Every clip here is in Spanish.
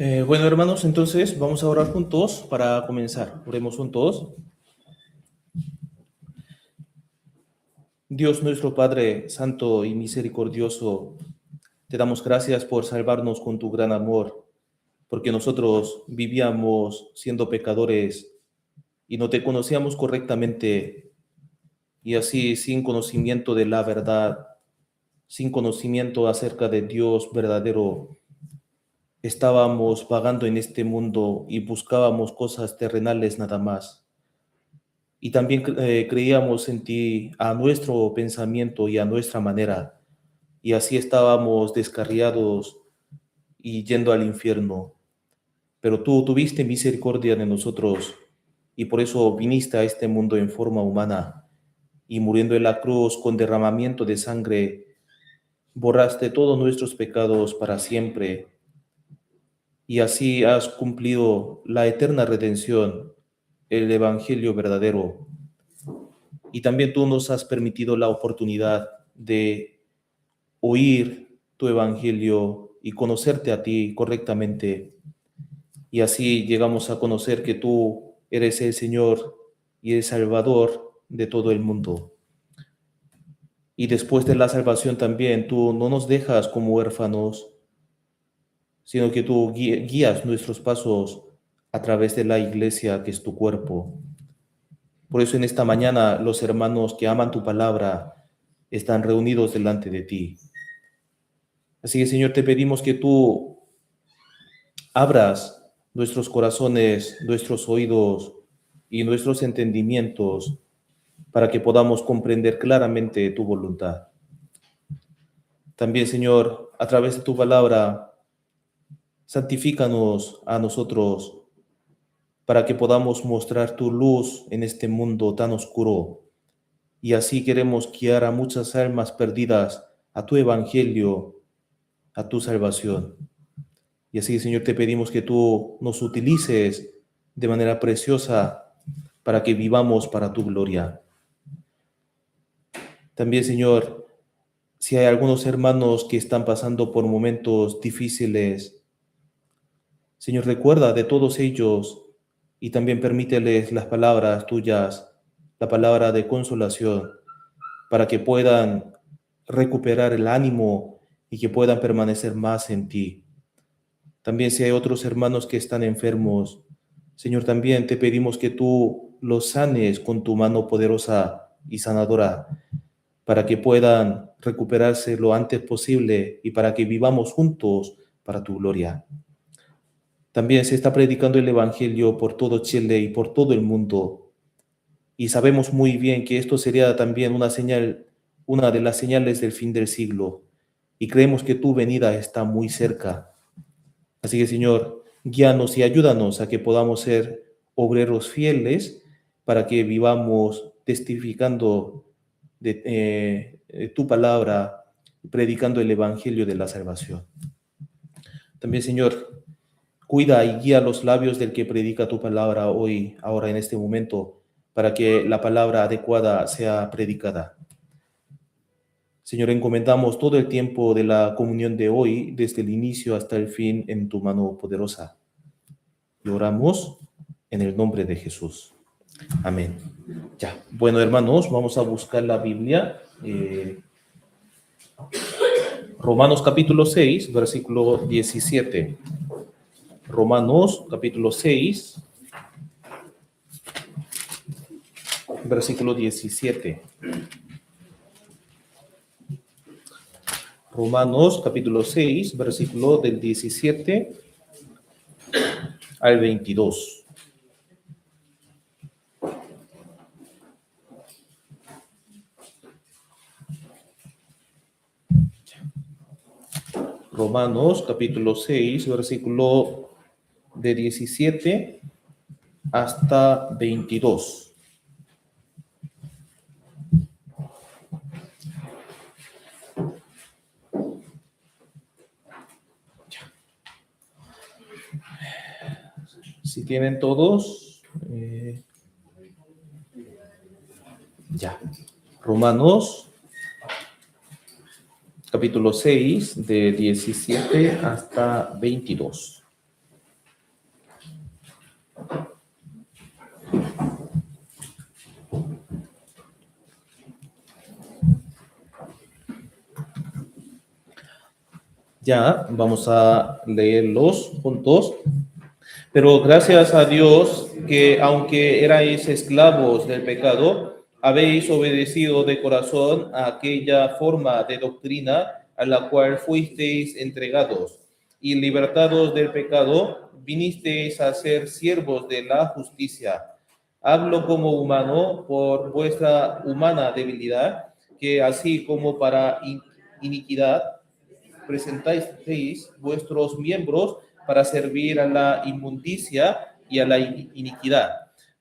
Bueno, hermanos, entonces vamos a orar juntos para comenzar. Oremos juntos. Dios nuestro Padre Santo y misericordioso, te damos gracias por salvarnos con tu gran amor, porque nosotros vivíamos siendo pecadores y no te conocíamos correctamente, y así sin conocimiento de la verdad, sin conocimiento acerca de Dios verdadero, estábamos vagando en este mundo y buscábamos cosas terrenales nada más. Y también creíamos en ti a nuestro pensamiento y a nuestra manera, y así estábamos descarriados y yendo al infierno. Pero tú tuviste misericordia de nosotros, y por eso viniste a este mundo en forma humana, y muriendo en la cruz con derramamiento de sangre, borraste todos nuestros pecados para siempre, y así has cumplido la eterna redención, el evangelio verdadero. Y también tú nos has permitido la oportunidad de oír tu evangelio y conocerte a ti correctamente. Y así llegamos a conocer que tú eres el Señor y el Salvador de todo el mundo. Y después de la salvación también tú no nos dejas como huérfanos, sino que tú guías nuestros pasos a través de la iglesia que es tu cuerpo. Por eso en esta mañana los hermanos que aman tu palabra están reunidos delante de ti. Así que, Señor, te pedimos que tú abras nuestros corazones, nuestros oídos y nuestros entendimientos para que podamos comprender claramente tu voluntad. También, Señor, a través de tu palabra, santifícanos a nosotros para que podamos mostrar tu luz en este mundo tan oscuro. Y así queremos guiar a muchas almas perdidas a tu evangelio, a tu salvación. Y así, Señor, te pedimos que tú nos utilices de manera preciosa para que vivamos para tu gloria. También, Señor, si hay algunos hermanos que están pasando por momentos difíciles, Señor, recuerda de todos ellos y también permíteles las palabras tuyas, la palabra de consolación, para que puedan recuperar el ánimo y que puedan permanecer más en ti. También si hay otros hermanos que están enfermos, Señor, también te pedimos que tú los sanes con tu mano poderosa y sanadora, para que puedan recuperarse lo antes posible y para que vivamos juntos para tu gloria. También se está predicando el Evangelio por todo Chile y por todo el mundo, y sabemos muy bien que esto sería también una señal, una de las señales del fin del siglo, y creemos que tu venida está muy cerca. Así que, Señor, guíanos y ayúdanos a que podamos ser obreros fieles para que vivamos testificando de tu palabra, predicando el evangelio de la salvación. También, Señor, cuida y guía los labios del que predica tu palabra hoy, ahora en este momento, para que la palabra adecuada sea predicada. Señor, encomendamos todo el tiempo de la comunión de hoy, desde el inicio hasta el fin, en tu mano poderosa. Y oramos en el nombre de Jesús. Amén. Ya, bueno, hermanos, vamos a buscar la Biblia. Romanos capítulo 6, versículo 17. Romanos capítulo 6, versículo 17. Romanos capítulo 6, versículo del 17 al 22. Romanos capítulo 6, versículo de 17 hasta 22. Si tienen todos, ya. Romanos capítulo 6, de 17 hasta 22. Ya, vamos a leerlos juntos. Pero gracias a Dios que aunque erais esclavos del pecado, habéis obedecido de corazón a aquella forma de doctrina a la cual fuisteis entregados, y libertados del pecado, vinisteis a ser siervos de la justicia. Hablo como humano por vuestra humana debilidad, que así como para iniquidad presentáis vuestros miembros para servir a la inmundicia y a la iniquidad.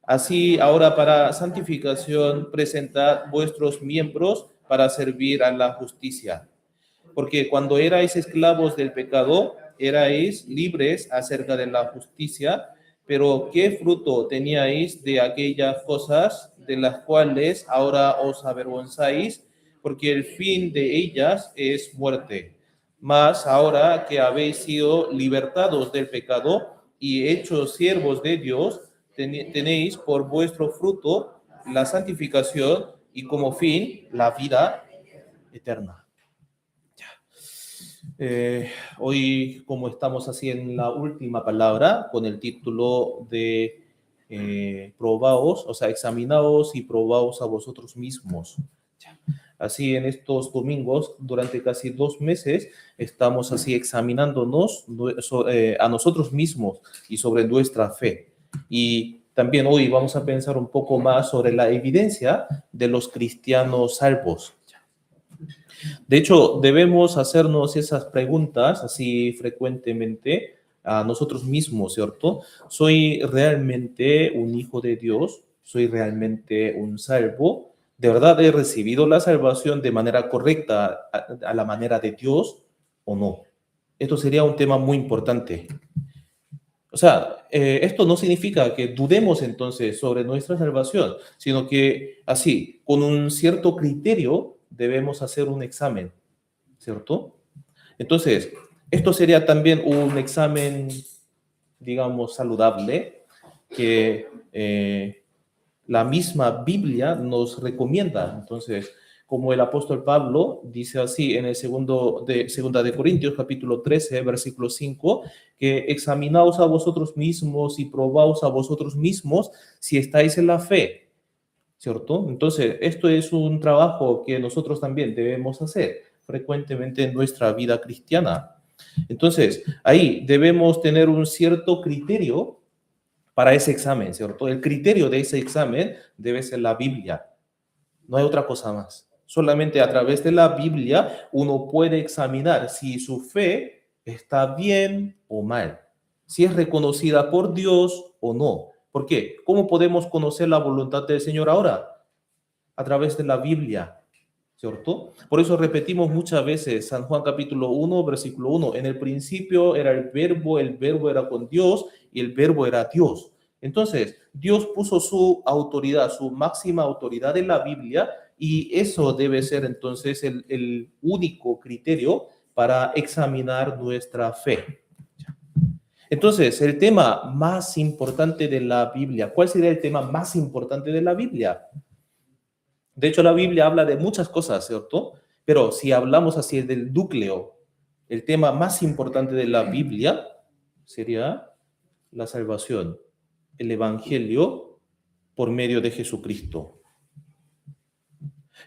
Así, ahora para santificación, presentad vuestros miembros para servir a la justicia. Porque cuando erais esclavos del pecado, erais libres acerca de la justicia, pero ¿qué fruto teníais de aquellas cosas de las cuales ahora os avergonzáis? Porque el fin de ellas es muerte. Mas ahora que habéis sido libertados del pecado y hechos siervos de Dios, tenéis por vuestro fruto la santificación y como fin la vida eterna. Hoy, como estamos así en la última palabra, con el título de probaos, o sea, examinaos y probaos a vosotros mismos. Así en estos domingos, durante casi 2 meses, estamos así examinándonos a nosotros mismos y sobre nuestra fe. Y también hoy vamos a pensar un poco más sobre la evidencia de los cristianos salvos. De hecho, debemos hacernos esas preguntas así frecuentemente a nosotros mismos, ¿cierto? ¿Soy realmente un hijo de Dios? ¿Soy realmente un salvo? ¿De verdad he recibido la salvación de manera correcta, a la manera de Dios o no? Esto sería un tema muy importante. O sea, esto no significa que dudemos entonces sobre nuestra salvación, sino que así, con un cierto criterio, debemos hacer un examen, ¿cierto? Entonces, esto sería también un examen, digamos, saludable, que la misma Biblia nos recomienda. Entonces, como el apóstol Pablo dice así en el segunda de Corintios, capítulo 13, versículo 5, que examinaos a vosotros mismos y probaos a vosotros mismos si estáis en la fe, ¿cierto? Entonces, esto es un trabajo que nosotros también debemos hacer frecuentemente en nuestra vida cristiana. Entonces, ahí debemos tener un cierto criterio para ese examen, ¿cierto? El criterio de ese examen debe ser la Biblia. No hay otra cosa más. Solamente a través de la Biblia uno puede examinar si su fe está bien o mal, si es reconocida por Dios o no. ¿Por qué? ¿Cómo podemos conocer la voluntad del Señor ahora? A través de la Biblia, ¿cierto? Por eso repetimos muchas veces San Juan capítulo 1, versículo 1. En el principio era el verbo era con Dios y el verbo era Dios. Entonces, Dios puso su autoridad, su máxima autoridad en la Biblia, y eso debe ser entonces el único criterio para examinar nuestra fe. Entonces, el tema más importante de la Biblia, ¿cuál sería el tema más importante de la Biblia? De hecho, la Biblia habla de muchas cosas, ¿cierto? Pero si hablamos así del núcleo, el tema más importante de la Biblia sería la salvación, el Evangelio por medio de Jesucristo.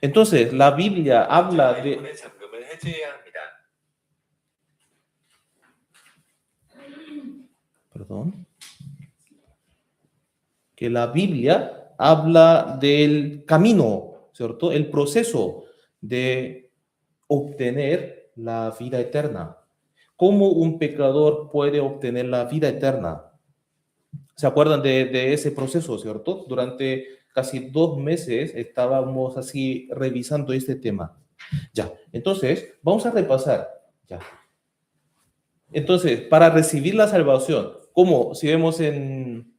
Entonces, la Biblia habla de... Perdón. Que la Biblia habla del camino, ¿cierto? El proceso de obtener la vida eterna. ¿Cómo un pecador puede obtener la vida eterna? ¿Se acuerdan de ese proceso, cierto? Durante casi 2 meses estábamos así revisando este tema. Ya, entonces, vamos a repasar. Ya. Entonces, para recibir la salvación, ¿cómo? Si vemos en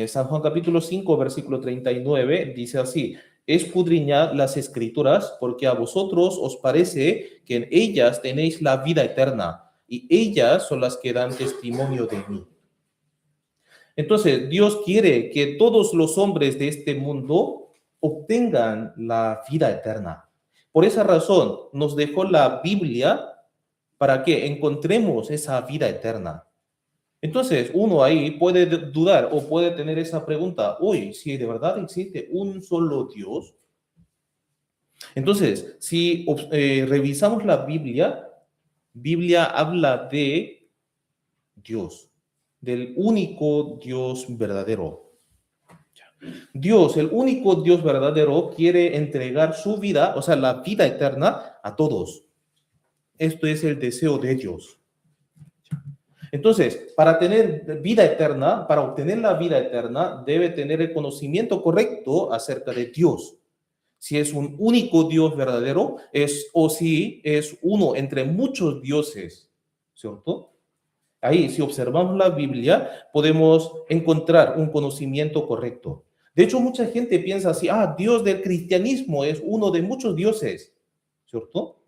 San Juan capítulo 5, versículo 39, dice así: escudriñad las escrituras, porque a vosotros os parece que en ellas tenéis la vida eterna, y ellas son las que dan testimonio de mí. Entonces, Dios quiere que todos los hombres de este mundo obtengan la vida eterna. Por esa razón, nos dejó la Biblia para que encontremos esa vida eterna. Entonces, uno ahí puede dudar o puede tener esa pregunta, uy, si de verdad existe un solo Dios. Entonces, si revisamos la Biblia habla de Dios, del único Dios verdadero. Dios, el único Dios verdadero, quiere entregar su vida, o sea, la vida eterna, a todos. Esto es el deseo de Dios. Entonces, para tener vida eterna, para obtener la vida eterna, debe tener el conocimiento correcto acerca de Dios. Si es un único Dios verdadero, o si es uno entre muchos dioses, ¿cierto? Ahí, si observamos la Biblia, podemos encontrar un conocimiento correcto. De hecho, mucha gente piensa así, Dios del cristianismo es uno de muchos dioses, ¿cierto?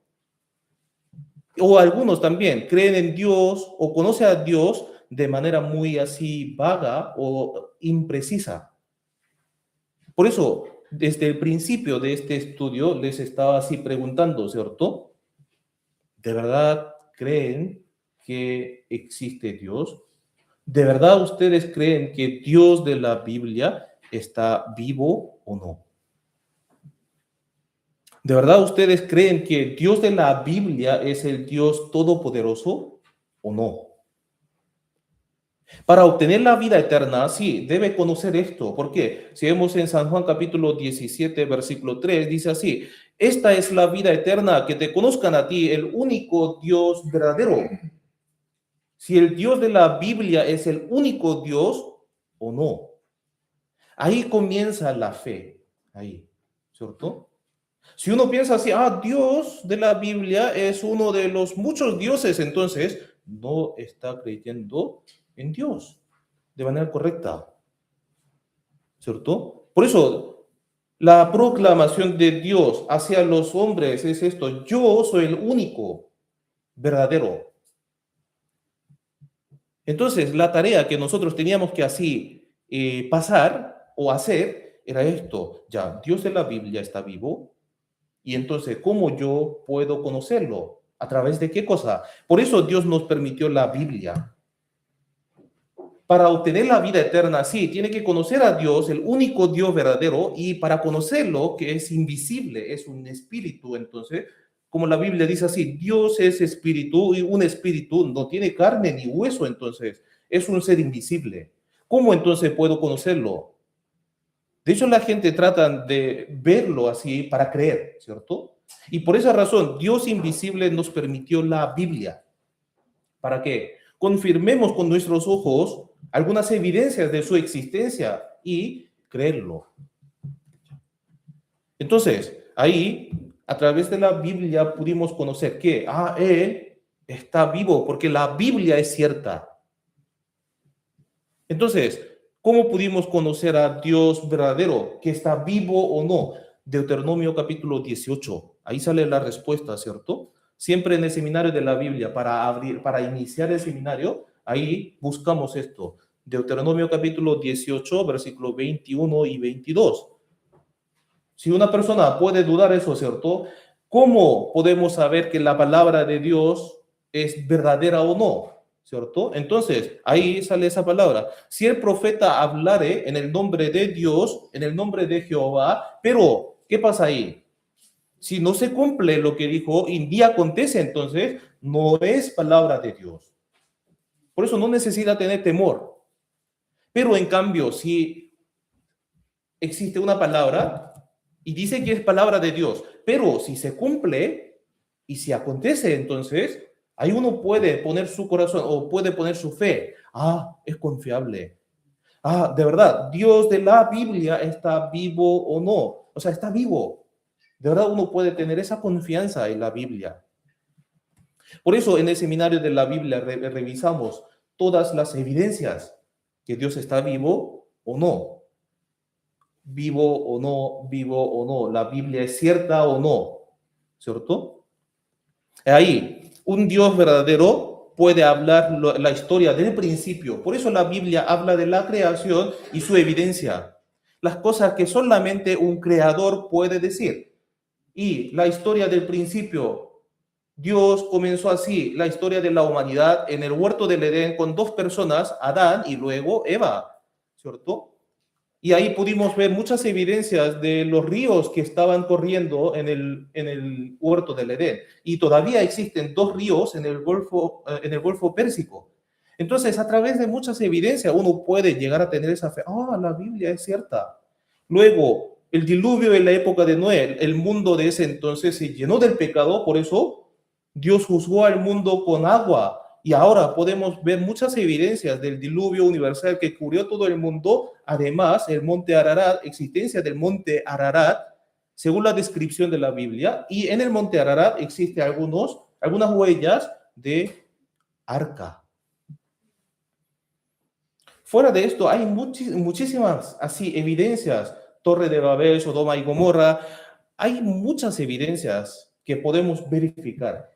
O algunos también creen en Dios o conocen a Dios de manera muy así vaga o imprecisa. Por eso, desde el principio de este estudio les estaba así preguntando, ¿cierto? ¿De verdad creen que existe Dios? ¿De verdad ustedes creen que Dios de la Biblia está vivo o no? ¿De verdad ustedes creen que Dios de la Biblia es el Dios todopoderoso o no? Para obtener la vida eterna, sí, debe conocer esto. ¿Por qué? Si vemos en San Juan capítulo 17, versículo 3, dice así, esta es la vida eterna, que te conozcan a ti, el único Dios verdadero. Si el Dios de la Biblia es el único Dios o no. Ahí comienza la fe, ahí, ¿cierto? Si uno piensa así, Dios de la Biblia es uno de los muchos dioses, entonces no está creyendo en Dios de manera correcta, ¿cierto? Por eso, la proclamación de Dios hacia los hombres es esto, yo soy el único verdadero. Entonces, la tarea que nosotros teníamos que así pasar o hacer era esto, ya, Dios de la Biblia está vivo, y entonces, ¿cómo yo puedo conocerlo? ¿A través de qué cosa? Por eso Dios nos permitió la Biblia. Para obtener la vida eterna, sí, tiene que conocer a Dios, el único Dios verdadero, y para conocerlo, que es invisible, es un espíritu. Entonces, como la Biblia dice así, Dios es espíritu y un espíritu no tiene carne ni hueso, entonces es un ser invisible. ¿Cómo entonces puedo conocerlo? De hecho, la gente trata de verlo así para creer, ¿cierto? Y por esa razón, Dios invisible nos permitió la Biblia. ¿Para qué? Confirmemos con nuestros ojos algunas evidencias de su existencia y creerlo. Entonces, ahí, a través de la Biblia, pudimos conocer que, Él está vivo, porque la Biblia es cierta. Entonces, ¿cómo pudimos conocer a Dios verdadero, que está vivo o no? Deuteronomio capítulo 18. Ahí sale la respuesta, ¿cierto? Siempre en el seminario de la Biblia, para iniciar el seminario, ahí buscamos esto. Deuteronomio capítulo 18, versículo 21 y 22. Si una persona puede dudar eso, ¿cierto? ¿Cómo podemos saber que la palabra de Dios es verdadera o no? ¿Cierto? Entonces, ahí sale esa palabra. Si el profeta hablare en el nombre de Dios, en el nombre de Jehová, pero, ¿qué pasa ahí? Si no se cumple lo que dijo y día acontece, entonces no es palabra de Dios. Por eso no necesita tener temor. Pero en cambio, si existe una palabra y dice que es palabra de Dios, pero si se cumple y si acontece, entonces ahí uno puede poner su corazón o puede poner su fe. Es confiable. De verdad, Dios de la Biblia está vivo o no. O sea, está vivo. De verdad uno puede tener esa confianza en la Biblia. Por eso en el seminario de la Biblia revisamos todas las evidencias que Dios está vivo o no. Vivo o no, vivo o no. La Biblia es cierta o no. ¿Cierto? Ahí, un Dios verdadero puede hablar la historia del principio. Por eso la Biblia habla de la creación y su evidencia. Las cosas que solamente un creador puede decir. Y la historia del principio Dios comenzó así la historia de la humanidad en el huerto del Edén con dos personas, Adán y luego Eva, ¿cierto? Y ahí pudimos ver muchas evidencias de los ríos que estaban corriendo en el huerto del Edén. Y todavía existen dos ríos en el Golfo Pérsico. Entonces, a través de muchas evidencias, uno puede llegar a tener esa fe. Ah, la Biblia es cierta. Luego, el diluvio en la época de Noé, el mundo de ese entonces se llenó del pecado, por eso Dios juzgó al mundo con agua. Y ahora podemos ver muchas evidencias del diluvio universal que cubrió todo el mundo. Además, el monte Ararat, existencia del monte Ararat, según la descripción de la Biblia, y en el monte Ararat existen algunas huellas de arca. Fuera de esto, hay muchísimas así evidencias. Torre de Babel, Sodoma y Gomorra. Hay muchas evidencias que podemos verificar.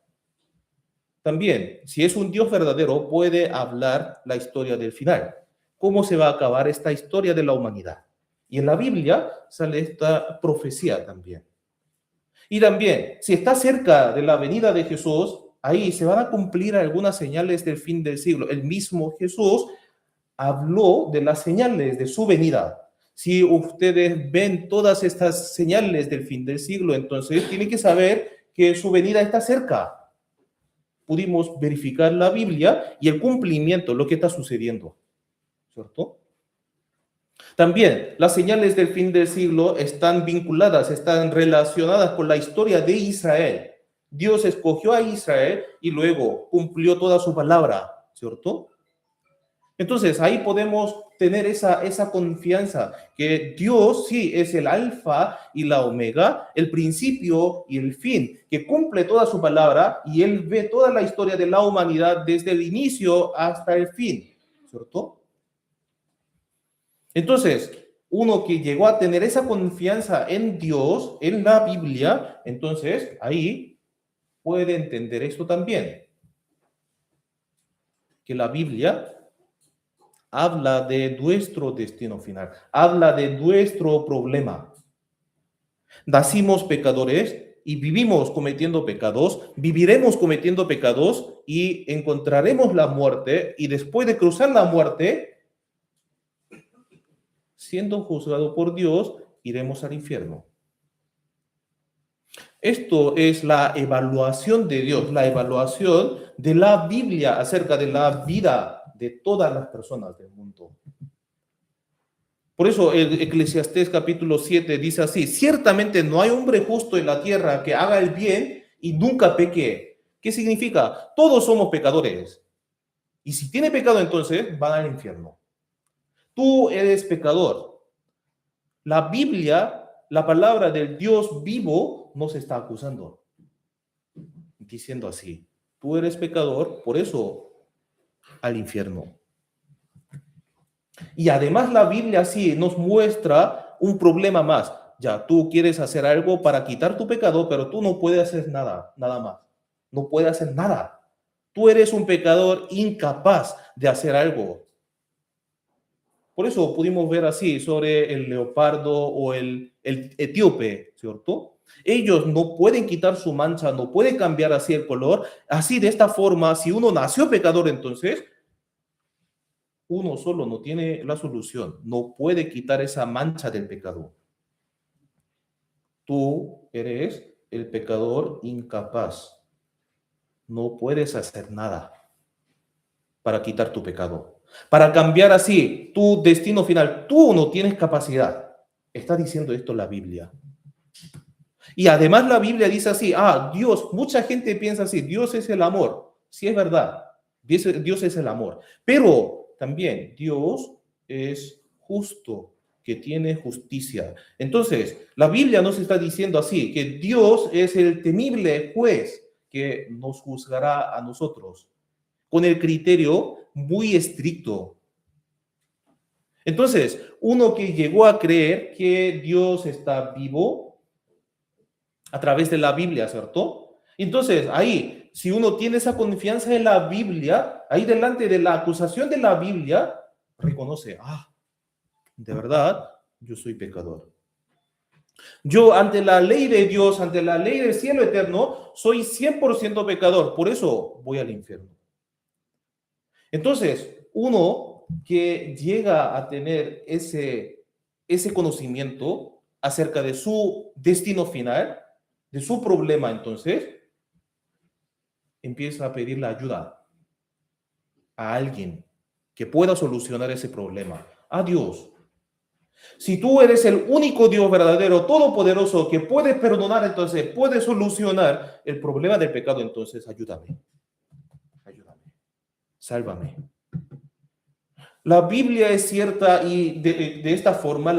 También, si es un Dios verdadero, puede hablar la historia del final. ¿Cómo se va a acabar esta historia de la humanidad? Y en la Biblia sale esta profecía también. Y también, si está cerca de la venida de Jesús, ahí se van a cumplir algunas señales del fin del siglo. El mismo Jesús habló de las señales de su venida. Si ustedes ven todas estas señales del fin del siglo, entonces tienen que saber que su venida está cerca. Pudimos verificar la Biblia y el cumplimiento, lo que está sucediendo, ¿cierto? También las señales del fin del siglo están vinculadas, están relacionadas con la historia de Israel. Dios escogió a Israel y luego cumplió toda su palabra, ¿cierto? Entonces, ahí podemos tener esa confianza que Dios sí es el alfa y la omega, el principio y el fin, que cumple toda su palabra y Él ve toda la historia de la humanidad desde el inicio hasta el fin, ¿cierto? Entonces, uno que llegó a tener esa confianza en Dios, en la Biblia, entonces ahí puede entender esto también, que la Biblia habla de nuestro destino final, habla de nuestro problema. Nacimos pecadores y vivimos cometiendo pecados, viviremos cometiendo pecados y encontraremos la muerte y después de cruzar la muerte, siendo juzgado por Dios, iremos al infierno. Esto es la evaluación de Dios, la evaluación de la Biblia acerca de la vida de todas las personas del mundo. Por eso el Eclesiastés capítulo 7 dice así: ciertamente no hay hombre justo en la tierra que haga el bien y nunca peque. ¿Qué significa? Todos somos pecadores. Y si tiene pecado, entonces van al infierno. Tú eres pecador. La Biblia, la palabra del Dios vivo, nos está acusando, diciendo así: tú eres pecador, por eso al infierno. Y además la Biblia sí nos muestra un problema más. Ya, tú quieres hacer algo para quitar tu pecado, pero tú no puedes hacer nada más. No puedes hacer nada. Tú eres un pecador incapaz de hacer algo. Por eso pudimos ver así sobre el leopardo o el etíope, ¿cierto? Ellos no pueden quitar su mancha, no pueden cambiar así el color. Así, de esta forma, si uno nació pecador, entonces uno solo no tiene la solución, no puede quitar esa mancha del pecado. Tú eres el pecador incapaz. No puedes hacer nada para quitar tu pecado, para cambiar así tu destino final. Tú no tienes capacidad. Está diciendo esto la Biblia. Y además la Biblia dice así: Dios, mucha gente piensa así, Dios es el amor. Sí, es verdad, Dios es el amor. Pero también Dios es justo, que tiene justicia. Entonces, la Biblia nos está diciendo así, que Dios es el temible juez que nos juzgará a nosotros, con el criterio muy estricto. Entonces, uno que llegó a creer que Dios está vivo a través de la Biblia, ¿cierto? Entonces, ahí, si uno tiene esa confianza en la Biblia, ahí delante de la acusación de la Biblia, reconoce: de verdad, yo soy pecador. Yo ante la ley de Dios, ante la ley del cielo eterno, soy 100% pecador, por eso voy al infierno. Entonces, uno que llega a tener ese conocimiento acerca de su destino final, de su problema, entonces, empieza a pedir la ayuda a alguien que pueda solucionar ese problema, a Dios. Si tú eres el único Dios verdadero, todopoderoso, que puede perdonar, entonces puede solucionar el problema del pecado, entonces ayúdame, ayúdame, sálvame. La Biblia es cierta y de esta forma,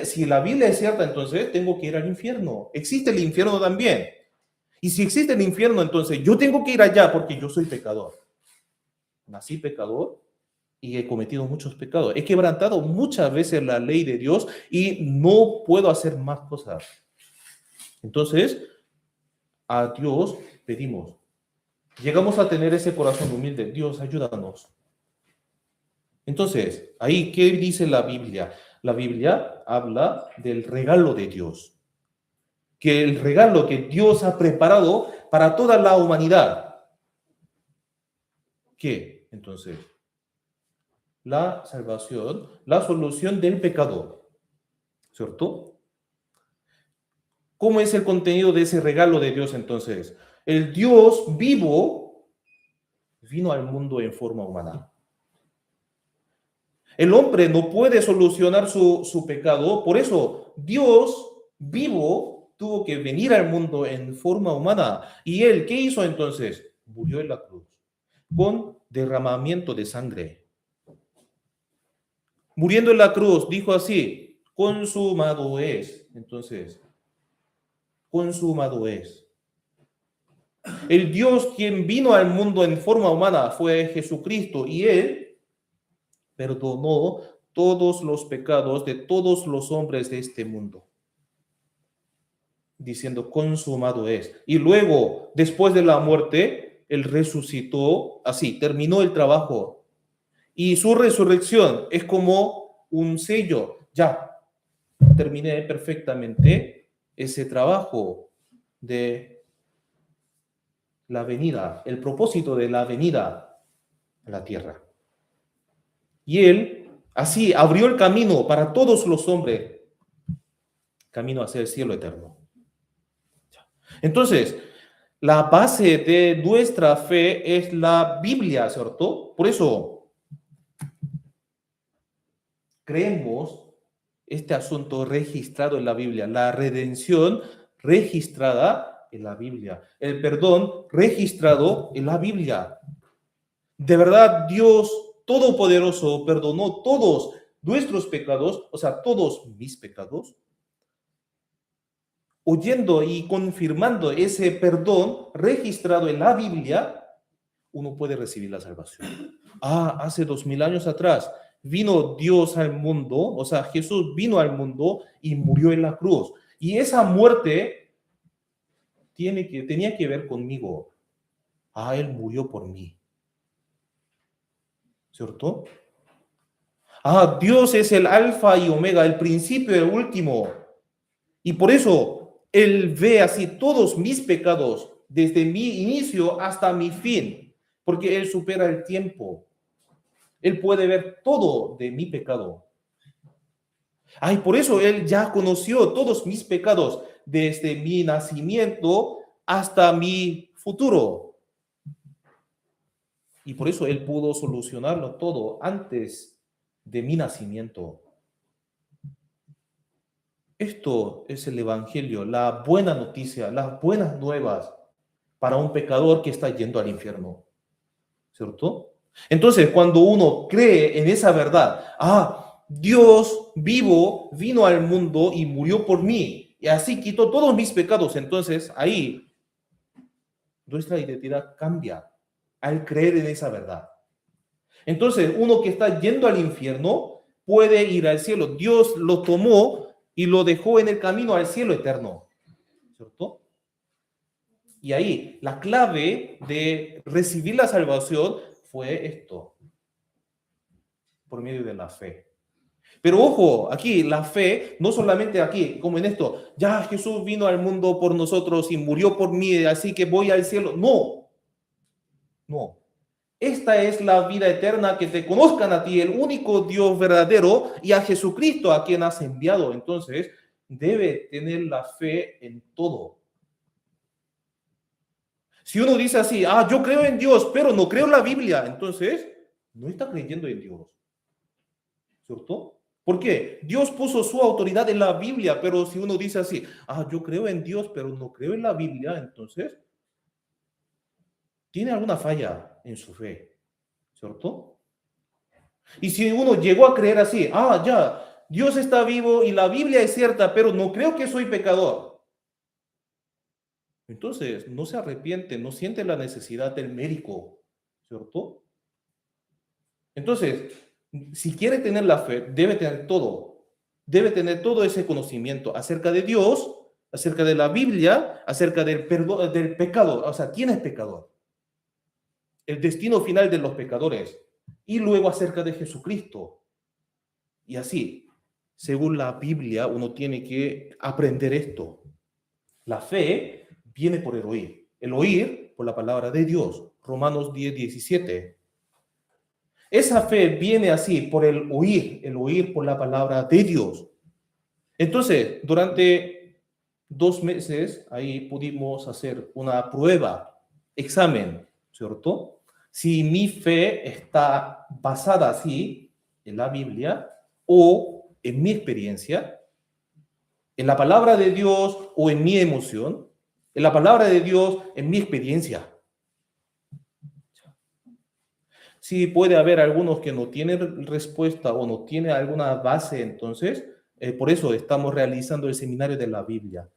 si la Biblia es cierta, entonces tengo que ir al infierno. Existe el infierno también. Y si existe el infierno, entonces yo tengo que ir allá porque yo soy pecador. Nací pecador y he cometido muchos pecados. He quebrantado muchas veces la ley de Dios y no puedo hacer más cosas. Entonces, a Dios pedimos. Llegamos a tener ese corazón humilde. Dios, ayúdanos. Entonces, ahí, ¿qué dice la Biblia? La Biblia habla del regalo de Dios. Que el regalo que Dios ha preparado para toda la humanidad. ¿Qué? Entonces, la salvación, la solución del pecado, ¿cierto? ¿Cómo es el contenido de ese regalo de Dios entonces? El Dios vivo vino al mundo en forma humana. El hombre no puede solucionar su pecado, por eso Dios vivo tuvo que venir al mundo en forma humana. ¿Y él qué hizo entonces? Murió en la cruz con derramamiento de sangre. Muriendo en la cruz, dijo así, consumado es. Entonces, consumado es. El Dios quien vino al mundo en forma humana fue Jesucristo y él perdonó todos los pecados de todos los hombres de este mundo, diciendo consumado es. Y luego, después de la muerte, él resucitó, así, terminó el trabajo. Y su resurrección es como un sello, ya, terminé perfectamente ese trabajo de la venida, el propósito de la venida a la tierra. Y él así abrió el camino para todos los hombres, camino hacia el cielo eterno. Entonces, la base de nuestra fe es la Biblia, ¿cierto? Por eso creemos este asunto registrado en la Biblia, la redención registrada en la Biblia, el perdón registrado en la Biblia. De verdad, Dios Todopoderoso perdonó todos nuestros pecados, o sea, todos mis pecados, oyendo y confirmando ese perdón registrado en la Biblia, uno puede recibir la salvación. Hace 2000 años atrás vino Dios al mundo, o sea, Jesús vino al mundo y murió en la cruz. Y esa muerte tenía que ver conmigo. Él murió por mí. ¿Cierto? Dios es el alfa y omega, el principio y el último. Y por eso Él ve así todos mis pecados, desde mi inicio hasta mi fin, porque Él supera el tiempo. Él puede ver todo de mi pecado. Por eso Él ya conoció todos mis pecados, desde mi nacimiento hasta mi futuro. Y por eso Él pudo solucionarlo todo antes de mi nacimiento. Esto es el Evangelio, la buena noticia, las buenas nuevas para un pecador que está yendo al infierno. ¿Cierto? Entonces, cuando uno cree en esa verdad, Dios vivo vino al mundo y murió por mí, y así quitó todos mis pecados, entonces ahí nuestra identidad cambia al creer en esa verdad. Entonces, uno que está yendo al infierno puede ir al cielo. Dios lo tomó y lo dejó en el camino al cielo eterno, ¿cierto? Y ahí la clave de recibir la salvación fue esto, por medio de la fe. Pero ojo, aquí la fe, no solamente aquí, como en esto, ya Jesús vino al mundo por nosotros y murió por mí, así que voy al cielo. No, no. Esta es la vida eterna, que te conozcan a ti, el único Dios verdadero, y a Jesucristo a quien has enviado. Entonces, debe tener la fe en todo. Si uno dice así, yo creo en Dios, pero no creo en la Biblia, entonces no está creyendo en Dios, ¿cierto? ¿Por qué? Dios puso su autoridad en la Biblia, pero si uno dice así, yo creo en Dios, pero no creo en la Biblia, entonces tiene alguna falla en su fe, ¿cierto? Y si uno llegó a creer así, ya, Dios está vivo y la Biblia es cierta, pero no creo que soy pecador, entonces no se arrepiente, no siente la necesidad del médico, ¿cierto? Entonces, si quiere tener la fe, debe tener todo ese conocimiento acerca de Dios, acerca de la Biblia, acerca del perdón, del pecado, o sea, quién es pecador, el destino final de los pecadores, y luego acerca de Jesucristo. Y así, según la Biblia, uno tiene que aprender esto. La fe viene por el oír por la palabra de Dios. Romanos 10:17. Esa fe viene así por el oír por la palabra de Dios. Entonces, durante 2 meses, ahí pudimos hacer una prueba, examen, ¿cierto? Si mi fe está basada así en la Biblia o en mi experiencia, en la palabra de Dios o en mi emoción, en la palabra de Dios, en mi experiencia. Sí, puede haber algunos que no tienen respuesta o no tienen alguna base, entonces, por eso estamos realizando el seminario de la Biblia.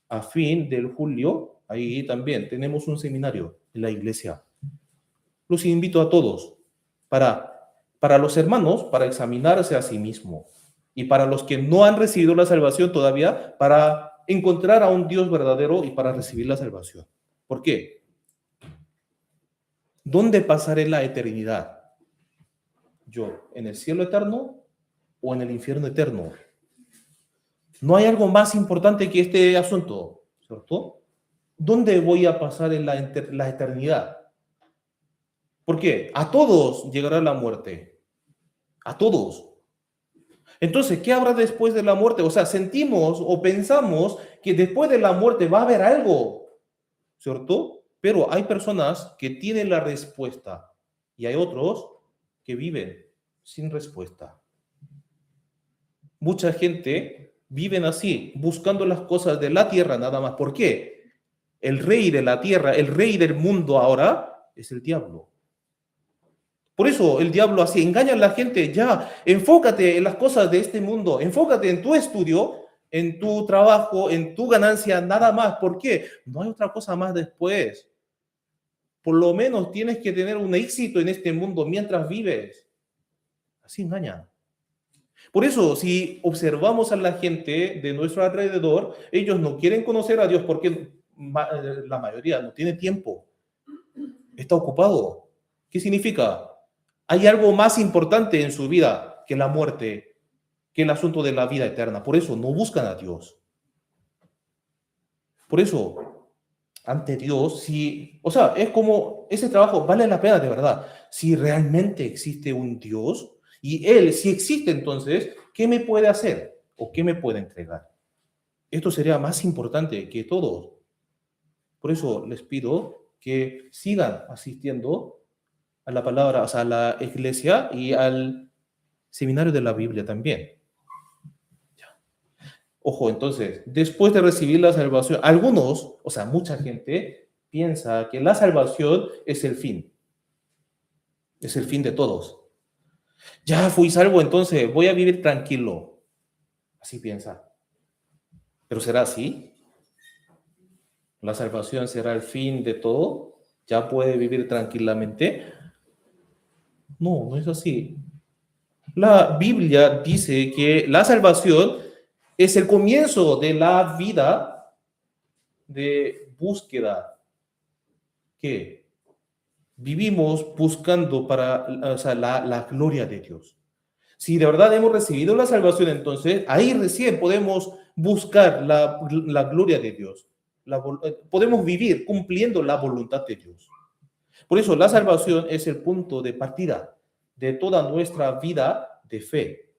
A fin del julio, ahí también tenemos un seminario en la iglesia. Los invito a todos para los hermanos, para examinarse a sí mismo, y para los que no han recibido la salvación todavía, para encontrar a un Dios verdadero y para recibir la salvación. ¿Por qué? ¿Dónde pasaré la eternidad? ¿Yo en el cielo eterno o en el infierno eterno? No hay algo más importante que este asunto, ¿cierto? ¿Dónde voy a pasar en la eternidad? ¿Por qué? A todos llegará la muerte. A todos. Entonces, ¿qué habrá después de la muerte? O sea, sentimos o pensamos que después de la muerte va a haber algo, ¿cierto? Pero hay personas que tienen la respuesta y hay otros que viven sin respuesta. Mucha gente viven así, buscando las cosas de la tierra nada más. ¿Por qué? El rey de la tierra, el rey del mundo ahora es el diablo. Por eso el diablo así engaña a la gente. Ya, enfócate en las cosas de este mundo, enfócate en tu estudio, en tu trabajo, en tu ganancia, nada más. ¿Por qué? No hay otra cosa más después. Por lo menos tienes que tener un éxito en este mundo mientras vives. Así engañan. Por eso, si observamos a la gente de nuestro alrededor, ellos no quieren conocer a Dios porque la mayoría no tiene tiempo, está ocupado. ¿Qué significa? Hay algo más importante en su vida que la muerte, que el asunto de la vida eterna. Por eso no buscan a Dios. Por eso, ante Dios, es como ese trabajo vale la pena de verdad. Si realmente existe un Dios y Él, si existe, entonces, ¿qué me puede hacer o qué me puede entregar? Esto sería más importante que todo. Por eso les pido que sigan asistiendo a la palabra, o sea, a la iglesia y al seminario de la Biblia también. Ojo, entonces, después de recibir la salvación, algunos, o sea, mucha gente piensa que la salvación es el fin de todos. Ya fui salvo, entonces voy a vivir tranquilo. Así piensa. ¿Pero será así? ¿La salvación será el fin de todo? ¿Ya puede vivir tranquilamente? No, no es así. La Biblia dice que la salvación es el comienzo de la vida de búsqueda que vivimos buscando para, o sea, la gloria de Dios. Si de verdad hemos recibido la salvación, entonces ahí recién podemos buscar la gloria de Dios. Podemos vivir cumpliendo la voluntad de Dios. Por eso la salvación es el punto de partida de toda nuestra vida de fe.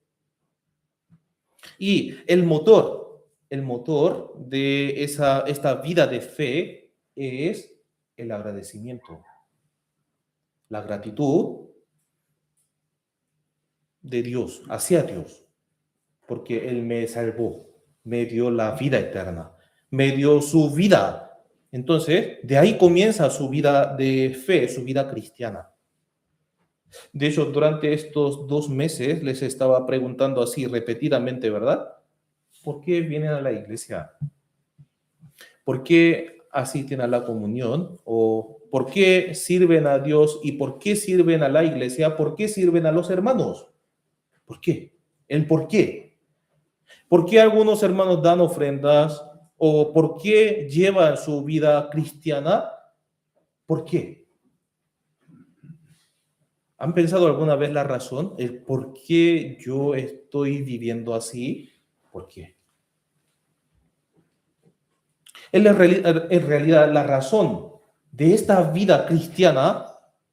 Y el motor de esta vida de fe es el agradecimiento, la gratitud de Dios, hacia Dios, porque Él me salvó, me dio la vida eterna, me dio su vida. Entonces, de ahí comienza su vida de fe, su vida cristiana. De hecho, durante estos 2 meses les estaba preguntando así repetidamente, ¿verdad? ¿Por qué vienen a la iglesia? ¿Por qué asisten a la comunión? ¿O por qué sirven a Dios? ¿Y por qué sirven a la iglesia? ¿Por qué sirven a los hermanos? ¿Por qué? El por qué. ¿Por qué algunos hermanos dan ofrendas? ¿O por qué llevan su vida cristiana? ¿Por qué? ¿Han pensado alguna vez la razón? El por qué yo estoy viviendo así. ¿Por qué? En realidad, la razón de esta vida cristiana,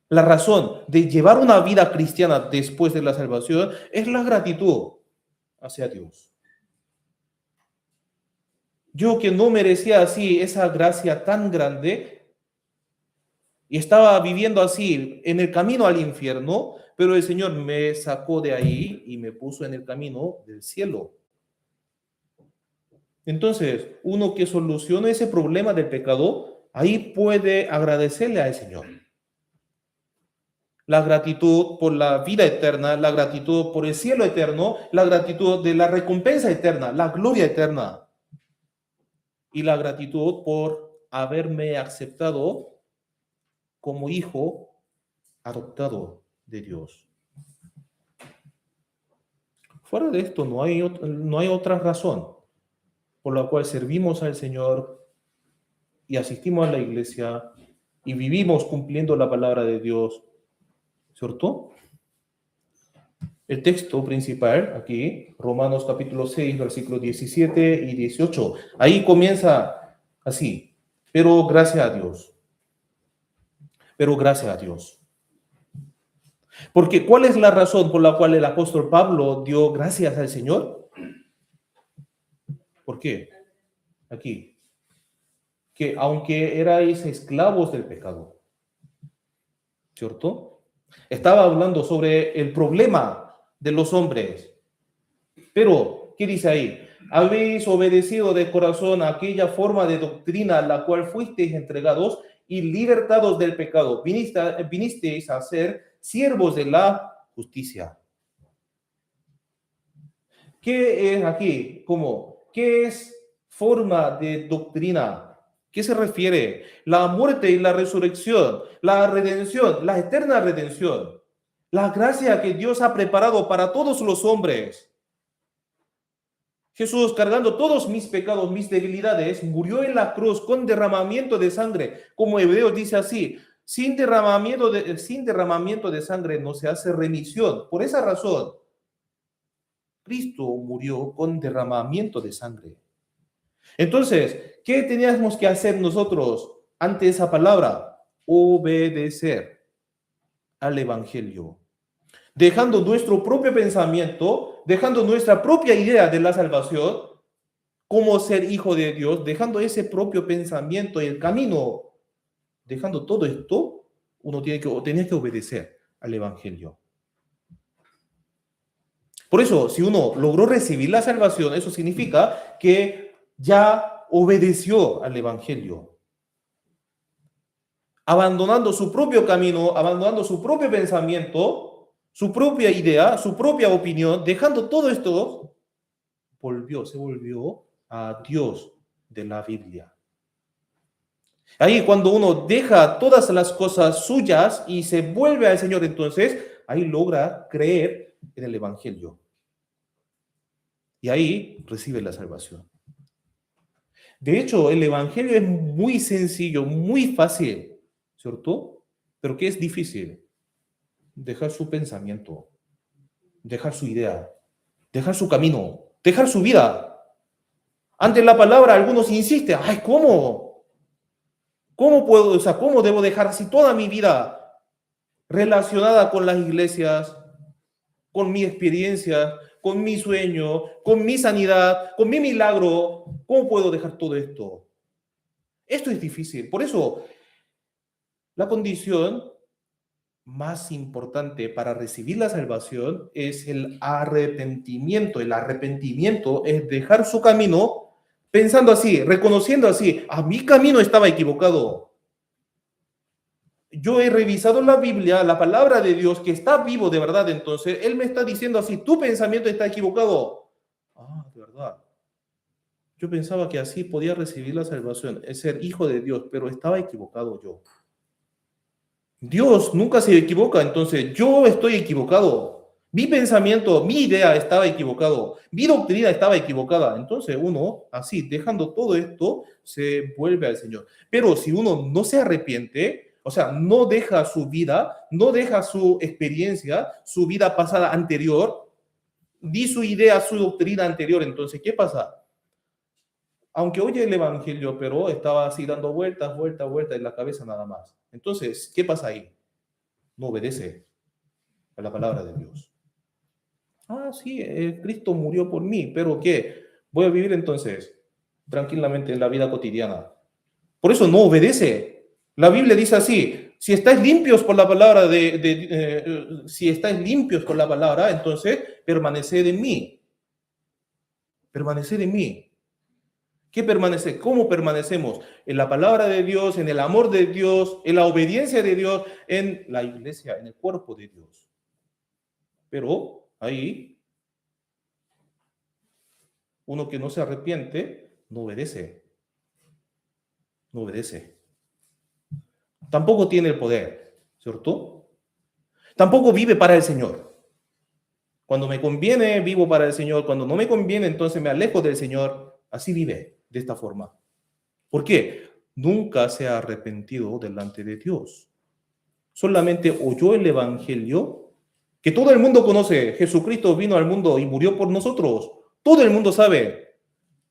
la razón de llevar una vida cristiana después de la salvación, es la gratitud hacia Dios. Yo que no merecía así esa gracia tan grande y estaba viviendo así en el camino al infierno, pero el Señor me sacó de ahí y me puso en el camino del cielo. Entonces, uno que soluciona ese problema del pecado, ahí puede agradecerle al Señor. La gratitud por la vida eterna, la gratitud por el cielo eterno, la gratitud de la recompensa eterna, la gloria eterna. Y la gratitud por haberme aceptado como hijo adoptado de Dios. Fuera de esto no hay otra razón por la cual servimos al Señor y asistimos a la iglesia y vivimos cumpliendo la palabra de Dios, ¿cierto? El texto principal aquí, Romanos capítulo 6, versículos 17 y 18. Ahí comienza así, pero gracias a Dios. Pero gracias a Dios. Porque ¿cuál es la razón por la cual el apóstol Pablo dio gracias al Señor? ¿Por qué? Aquí. Que aunque erais esclavos del pecado, ¿cierto? Estaba hablando sobre el problema de los hombres. Pero, ¿qué dice ahí? Habéis obedecido de corazón a aquella forma de doctrina a la cual fuisteis entregados y libertados del pecado. Vinisteis a ser siervos de la justicia. ¿Qué es aquí? ¿Cómo? ¿Qué es forma de doctrina? ¿Qué se refiere? La muerte y la resurrección, la redención, la eterna redención, la gracia que Dios ha preparado para todos los hombres. Jesús, cargando todos mis pecados, mis debilidades, murió en la cruz con derramamiento de sangre. Como Hebreos dice así, sin derramamiento de sangre no se hace remisión. Por esa razón, Cristo murió con derramamiento de sangre. Entonces, ¿qué teníamos que hacer nosotros ante esa palabra? Obedecer al Evangelio. Dejando nuestro propio pensamiento, dejando nuestra propia idea de la salvación, como ser hijo de Dios, dejando ese propio pensamiento y el camino, dejando todo esto, uno tenía que obedecer al Evangelio. Por eso, si uno logró recibir la salvación, eso significa que ya obedeció al Evangelio. Abandonando su propio camino, abandonando su propio pensamiento, su propia idea, su propia opinión, dejando todo esto, se volvió a Dios de la Biblia. Ahí cuando uno deja todas las cosas suyas y se vuelve al Señor, entonces ahí logra creer en el Evangelio. Y ahí recibe la salvación. De hecho, el Evangelio es muy sencillo, muy fácil, ¿cierto? Pero ¿qué es difícil? Dejar su pensamiento. dejar su idea, dejar su camino, dejar su vida. Ante la palabra, algunos insisten, ay, ¿cómo? ¿Cómo puedo, o sea, cómo debo dejar así toda mi vida relacionada con las iglesias, con mi experiencia, con mi sueño, con mi sanidad, con mi milagro? ¿Cómo puedo dejar todo esto? Esto es difícil. Por eso, la condición más importante para recibir la salvación es el arrepentimiento. El arrepentimiento es dejar su camino pensando así, reconociendo así, a mi camino estaba equivocado. Yo he revisado la Biblia, la palabra de Dios, que está vivo de verdad. Entonces, Él me está diciendo así, tu pensamiento está equivocado. Ah, de verdad. Yo pensaba que así podía recibir la salvación, es ser hijo de Dios, pero estaba equivocado yo. Dios nunca se equivoca, entonces yo estoy equivocado. Mi pensamiento, mi idea estaba equivocado, mi doctrina estaba equivocada. Entonces uno, así, dejando todo esto, se vuelve al Señor. Pero si uno no se arrepiente, o sea, no deja su vida, no deja su experiencia, su vida pasada anterior, ni su idea, su doctrina anterior, entonces, ¿qué pasa? Aunque oye el Evangelio, pero estaba así dando vueltas, vueltas, vueltas en la cabeza nada más. Entonces, ¿qué pasa ahí? No obedece a la palabra de Dios. Ah, sí, Cristo murió por mí, pero ¿qué? Voy a vivir entonces tranquilamente en la vida cotidiana. Por eso no obedece. La Biblia dice así, si estáis limpios por la palabra si estáis limpios por la palabra, entonces permaneced en mí. Permaneced en mí. ¿Qué permanece? ¿Cómo permanecemos? En la palabra de Dios, en el amor de Dios, en la obediencia de Dios, en la iglesia, en el cuerpo de Dios. Pero ahí, uno que no se arrepiente, no obedece. No obedece. Tampoco tiene el poder, ¿cierto? Tampoco vive para el Señor. Cuando me conviene, vivo para el Señor. Cuando no me conviene, entonces me alejo del Señor. Así vive, de esta forma. ¿Por qué? Nunca se ha arrepentido delante de Dios. Solamente oyó el Evangelio, que todo el mundo conoce. Jesucristo vino al mundo y murió por nosotros. Todo el mundo sabe.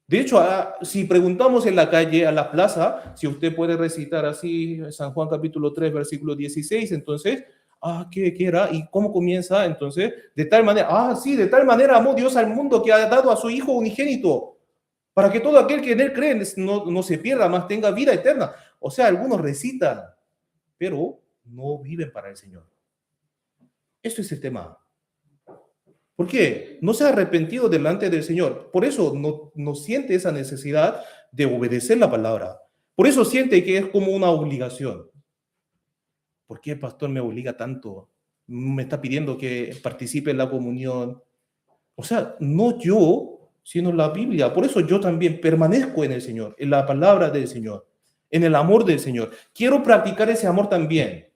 De hecho, si preguntamos en la calle, a la plaza, si usted puede recitar así San Juan capítulo 3, versículo 16, entonces, ¿qué era? ¿Y cómo comienza? Entonces, de tal manera, sí, de tal manera amó Dios al mundo que ha dado a su Hijo unigénito, para que todo aquel que en él cree no se pierda, más tenga vida eterna. O sea, algunos recitan, pero no viven para el Señor. Esto es el tema. ¿Por qué? No se ha arrepentido delante del Señor. Por eso no siente esa necesidad de obedecer la palabra. Por eso siente que es como una obligación. ¿Por qué el pastor me obliga tanto? Me está pidiendo que participe en la comunión. O sea, no yo, sino la Biblia. Por eso yo también permanezco en el Señor, en la palabra del Señor, en el amor del Señor. Quiero practicar ese amor también.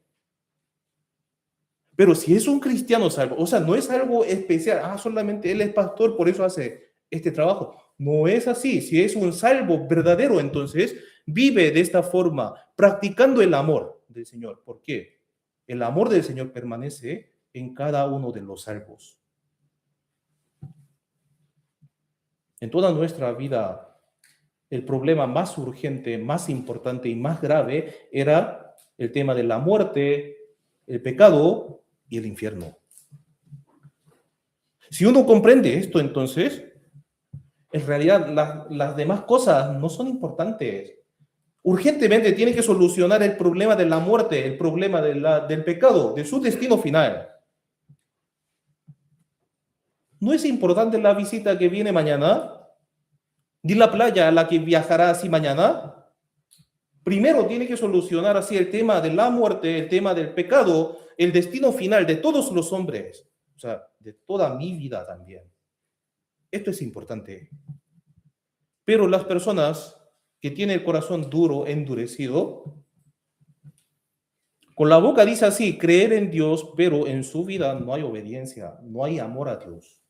Pero si es un cristiano salvo, o sea, no es algo especial, solamente él es pastor, por eso hace este trabajo. No es así. Si es un salvo verdadero, entonces vive de esta forma, practicando el amor del Señor. ¿Por qué? El amor del Señor permanece en cada uno de los salvos. En toda nuestra vida, el problema más urgente, más importante y más grave era el tema de la muerte, el pecado y el infierno. Si uno comprende esto, entonces, en realidad las demás cosas no son importantes. Urgentemente tiene que solucionar el problema de la muerte, el problema del pecado, de su destino final. ¿No es importante la visita que viene mañana? ¿Ni la playa a la que viajará así mañana? Primero tiene que solucionar así el tema de la muerte, el tema del pecado, el destino final de todos los hombres, o sea, de toda mi vida también. Esto es importante. Pero las personas que tienen el corazón duro, endurecido, con la boca dice así, creer en Dios, pero en su vida no hay obediencia, no hay amor a Dios.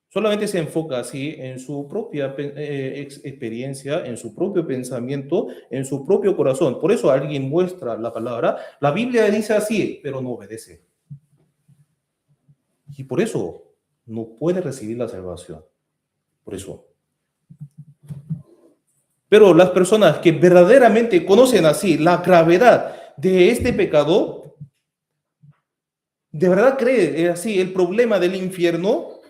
Solamente se enfoca así en su propia experiencia, en su propio pensamiento, en su propio corazón. Por eso alguien muestra la palabra. La Biblia dice así, pero no obedece. Y por eso no puede recibir la salvación. Por eso. Pero las personas que verdaderamente conocen así la gravedad de este pecado, de verdad creen así el problema del infierno,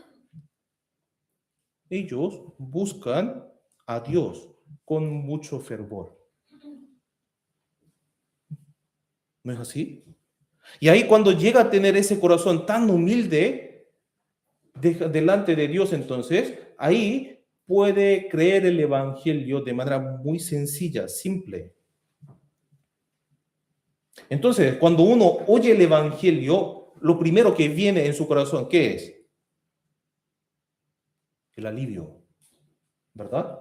ellos buscan a Dios con mucho fervor. ¿No es así? Y ahí cuando llega a tener ese corazón tan humilde delante de Dios, entonces, ahí puede creer el evangelio de manera muy sencilla, simple. Entonces, cuando uno oye el evangelio, lo primero que viene en su corazón, ¿qué es? El alivio, ¿verdad?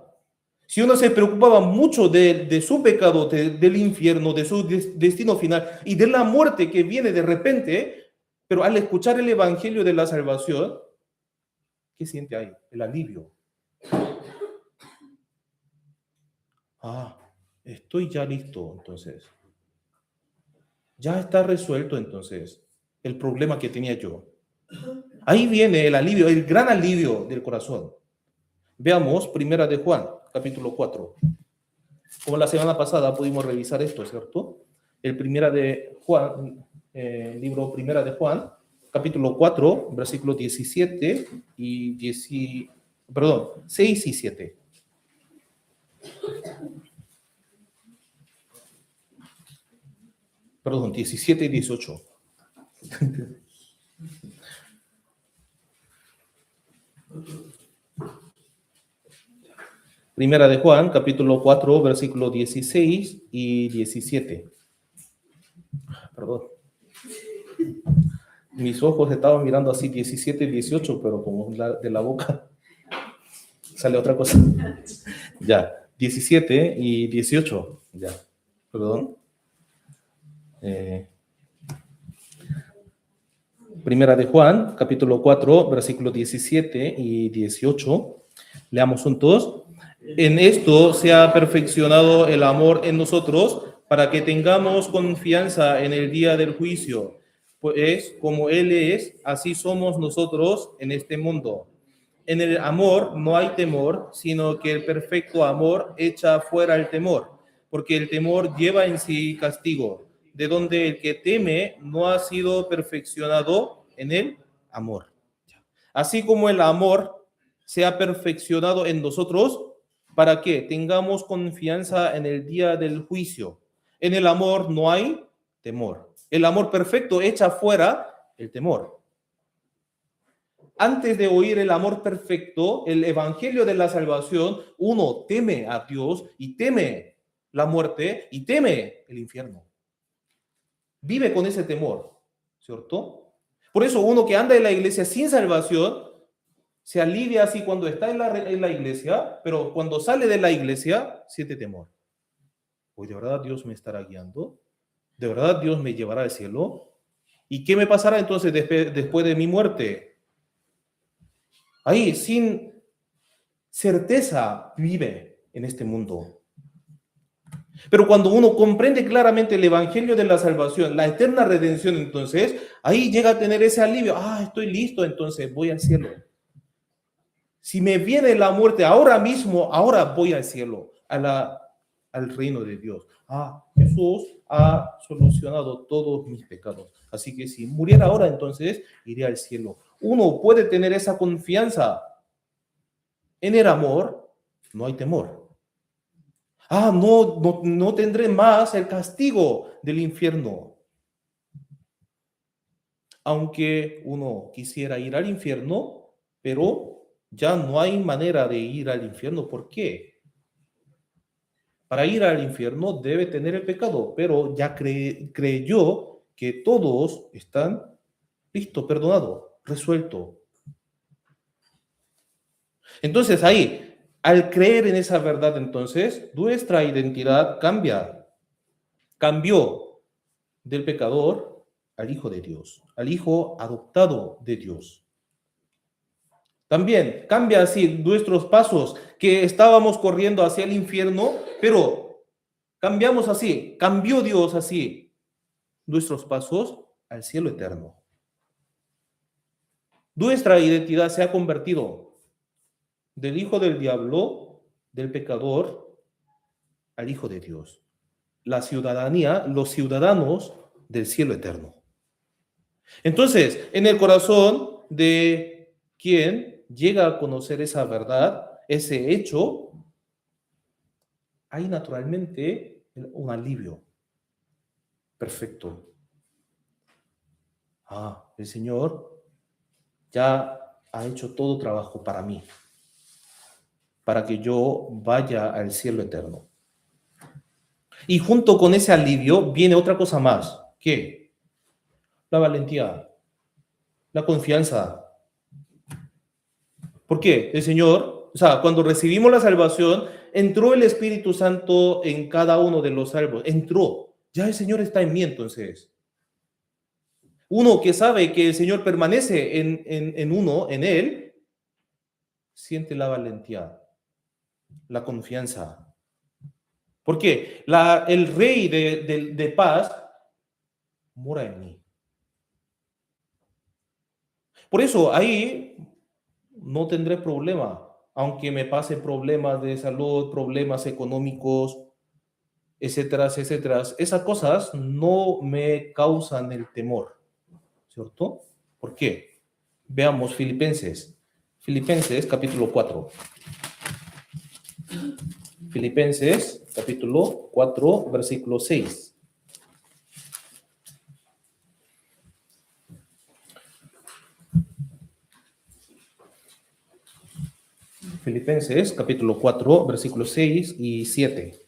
Si uno se preocupaba mucho de su pecado, del infierno, de su destino final y de la muerte que viene de repente, pero al escuchar el evangelio de la salvación, ¿qué siente ahí? El alivio. Ah, estoy ya listo, entonces. Ya está resuelto, entonces, el problema que tenía yo. Ahí viene el alivio, el gran alivio del corazón. Veamos Primera de Juan, capítulo 4. Como la semana pasada pudimos revisar esto, ¿cierto? El Primera de Juan, libro Primera de Juan, capítulo 4, versículos 17 y 6 y 7. Perdón, 17 y 18. Primera de Juan, capítulo 4, versículos 16 y 17. Perdón. Mis ojos estaban mirando así 17 y 18, pero como de la boca sale otra cosa. Ya, 17 y 18. Ya, perdón. Primera de Juan, capítulo 4, versículos 17 y 18. Leamos juntos. En esto se ha perfeccionado el amor en nosotros para que tengamos confianza en el día del juicio. Pues como Él es, así somos nosotros en este mundo. En el amor no hay temor, sino que el perfecto amor echa fuera el temor, porque el temor lleva en sí castigo, de donde el que teme no ha sido perfeccionado en el amor. Así como el amor se ha perfeccionado en nosotros, para que tengamos confianza en el día del juicio. En el amor no hay temor. El amor perfecto echa fuera el temor. Antes de oír el amor perfecto, el evangelio de la salvación, uno teme a Dios y teme la muerte y teme el infierno. Vive con ese temor, ¿cierto? Por eso uno que anda en la iglesia sin salvación se alivia así cuando está en la iglesia, pero cuando sale de la iglesia siente temor. ¿Hoy de verdad Dios me estará guiando? ¿De verdad Dios me llevará al cielo? ¿Y qué me pasará entonces después de mi muerte? Ahí, sin certeza, vive en este mundo. Pero cuando uno comprende claramente el evangelio de la salvación, la eterna redención, entonces, ahí llega a tener ese alivio. Ah, estoy listo, entonces voy al cielo. Si me viene la muerte ahora mismo, ahora voy al cielo, al reino de Dios. Ah, Jesús ha solucionado todos mis pecados. Así que si muriera ahora, entonces iré al cielo. Uno puede tener esa confianza. En el amor no hay temor. Ah, no tendré más el castigo del infierno. Aunque uno quisiera ir al infierno, pero ya no hay manera de ir al infierno. ¿Por qué? Para ir al infierno debe tener el pecado, pero ya creyó que todos están listos, perdonados, resuelto. Entonces ahí, al creer en esa verdad, entonces, nuestra identidad cambió del pecador al Hijo de Dios, al Hijo adoptado de Dios. También cambia así nuestros pasos, que estábamos corriendo hacia el infierno, pero cambiamos así, cambió Dios así nuestros pasos al cielo eterno. Nuestra identidad se ha convertido del hijo del diablo, del pecador, al hijo de Dios. La ciudadanía, los ciudadanos del cielo eterno. Entonces, en el corazón de quien llega a conocer esa verdad, ese hecho, hay naturalmente un alivio perfecto. El Señor ya ha hecho todo trabajo para mí, para que yo vaya al cielo eterno. Y junto con ese alivio viene otra cosa más. ¿Qué? La valentía, la confianza. ¿Por qué? El Señor, cuando recibimos la salvación, entró el Espíritu Santo en cada uno de los salvos. Entró. Ya el Señor está en mí entonces. Uno que sabe que el Señor permanece en uno, en él, siente la valentía, la confianza. ¿Por qué? El Rey de paz mora en mí. Por eso ahí no tendré problema, aunque me pase problemas de salud, problemas económicos, etcétera, etcétera. Esas cosas no me causan el temor, ¿cierto? ¿Por qué? Veamos Filipenses capítulo 4. Filipenses capítulo 4, versículo 6. Filipenses capítulo 4, versículos 6 y 7.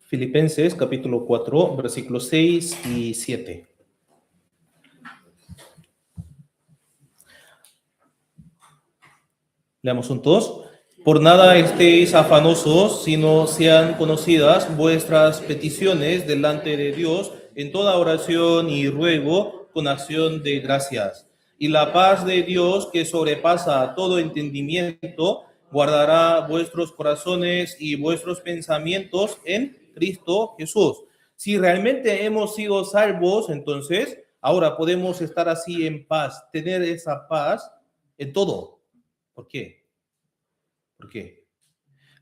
Filipenses capítulo 4, versículos 6 y 7. Leamos juntos. Por nada estéis afanosos, sino sean conocidas vuestras peticiones delante de Dios en toda oración y ruego con acción de gracias. Y la paz de Dios, que sobrepasa todo entendimiento, guardará vuestros corazones y vuestros pensamientos en Cristo Jesús. Si realmente hemos sido salvos, entonces ahora podemos estar así en paz, tener esa paz en todo. ¿Por qué? ¿Por qué?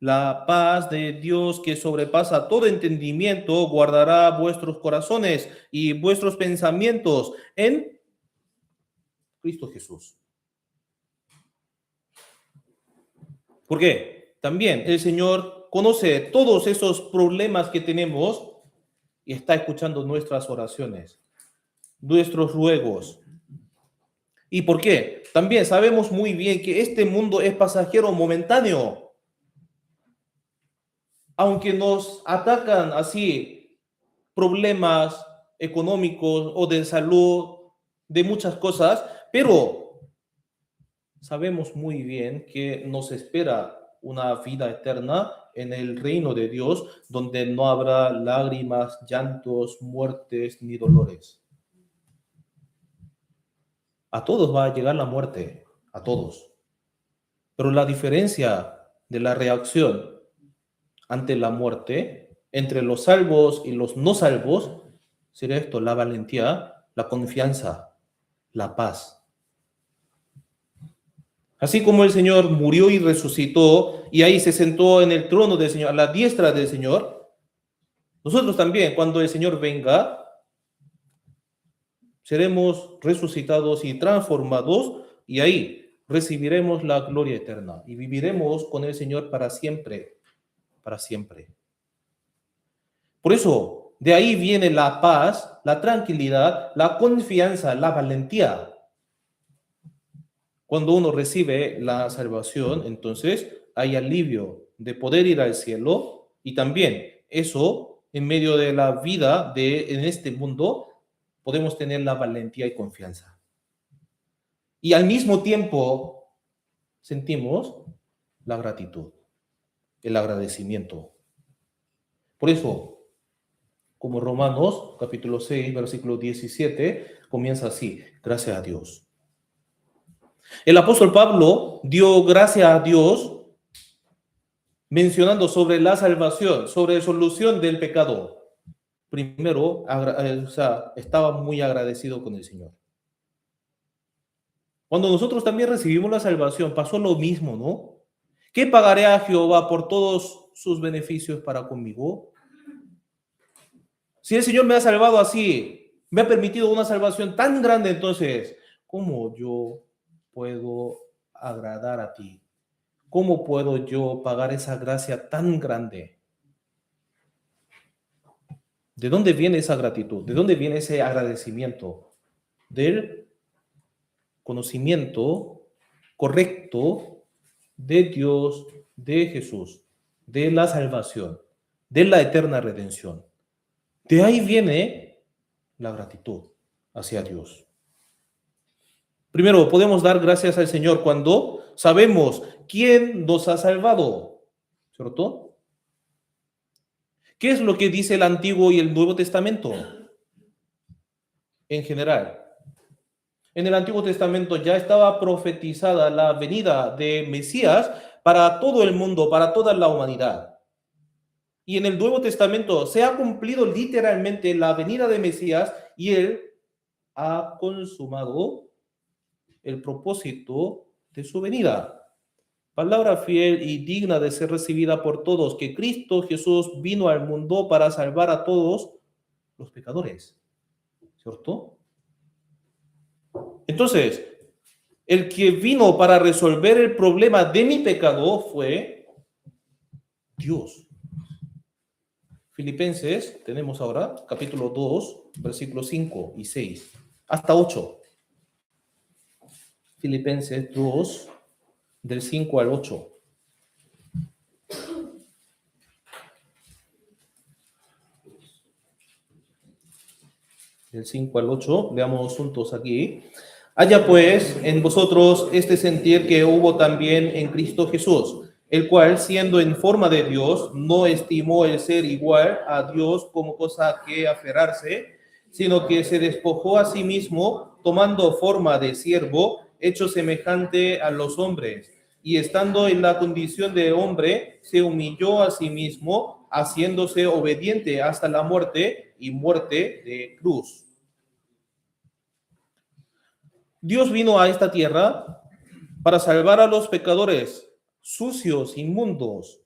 La paz de Dios que sobrepasa todo entendimiento guardará vuestros corazones y vuestros pensamientos en Cristo Jesús. ¿Por qué? También el Señor conoce todos esos problemas que tenemos y está escuchando nuestras oraciones, nuestros ruegos. ¿Y por qué? También sabemos muy bien que este mundo es pasajero, momentáneo. Aunque nos atacan así problemas económicos o de salud, de muchas cosas, pero sabemos muy bien que nos espera una vida eterna en el reino de Dios, donde no habrá lágrimas, llantos, muertes ni dolores. A todos va a llegar la muerte, a todos. Pero la diferencia de la reacción ante la muerte entre los salvos y los no salvos sería esto: la valentía, la confianza, la paz. Así como el Señor murió y resucitó y ahí se sentó en el trono del Señor, a la diestra del Señor, nosotros también, cuando el Señor venga, seremos resucitados y transformados y ahí recibiremos la gloria eterna y viviremos con el Señor para siempre, para siempre. Por eso, de ahí viene la paz, la tranquilidad, la confianza, la valentía. Cuando uno recibe la salvación, entonces hay alivio de poder ir al cielo y también eso, en medio de la vida en este mundo, podemos tener la valentía y confianza. Y al mismo tiempo sentimos la gratitud, el agradecimiento. Por eso, como Romanos capítulo 6, versículo 17, comienza así: gracias a Dios. El apóstol Pablo dio gracias a Dios mencionando sobre la salvación, sobre la solución del pecado. Primero, o sea, estaba muy agradecido con el Señor. Cuando nosotros también recibimos la salvación, pasó lo mismo, ¿no? ¿Qué pagaré a Jehová por todos sus beneficios para conmigo? Si el Señor me ha salvado así, me ha permitido una salvación tan grande, entonces, ¿cómo yo puedo agradar a ti? ¿Cómo puedo yo pagar esa gracia tan grande? ¿De dónde viene esa gratitud? ¿De dónde viene ese agradecimiento? Del conocimiento correcto de Dios, de Jesús, de la salvación, de la eterna redención. De ahí viene la gratitud hacia Dios. Primero, podemos dar gracias al Señor cuando sabemos quién nos ha salvado, ¿cierto? ¿Qué es lo que dice el Antiguo y el Nuevo Testamento en general? En el Antiguo Testamento ya estaba profetizada la venida de Mesías para todo el mundo, para toda la humanidad. Y en el Nuevo Testamento se ha cumplido literalmente la venida de Mesías y él ha consumado el propósito de su venida. Palabra fiel y digna de ser recibida por todos, que Cristo Jesús vino al mundo para salvar a todos los pecadores, ¿cierto? Entonces, el que vino para resolver el problema de mi pecado fue Dios. Filipenses, tenemos ahora capítulo 2, versículos 5 y 6, hasta 8. Filipenses 2, del 5 al 8. Del 5 al 8, veamos juntos aquí. Haya pues en vosotros este sentir que hubo también en Cristo Jesús, el cual, siendo en forma de Dios, no estimó el ser igual a Dios como cosa que aferrarse, sino que se despojó a sí mismo, tomando forma de siervo, hecho semejante a los hombres, y estando en la condición de hombre, se humilló a sí mismo, haciéndose obediente hasta la muerte y muerte de cruz. Dios vino a esta tierra para salvar a los pecadores sucios, inmundos,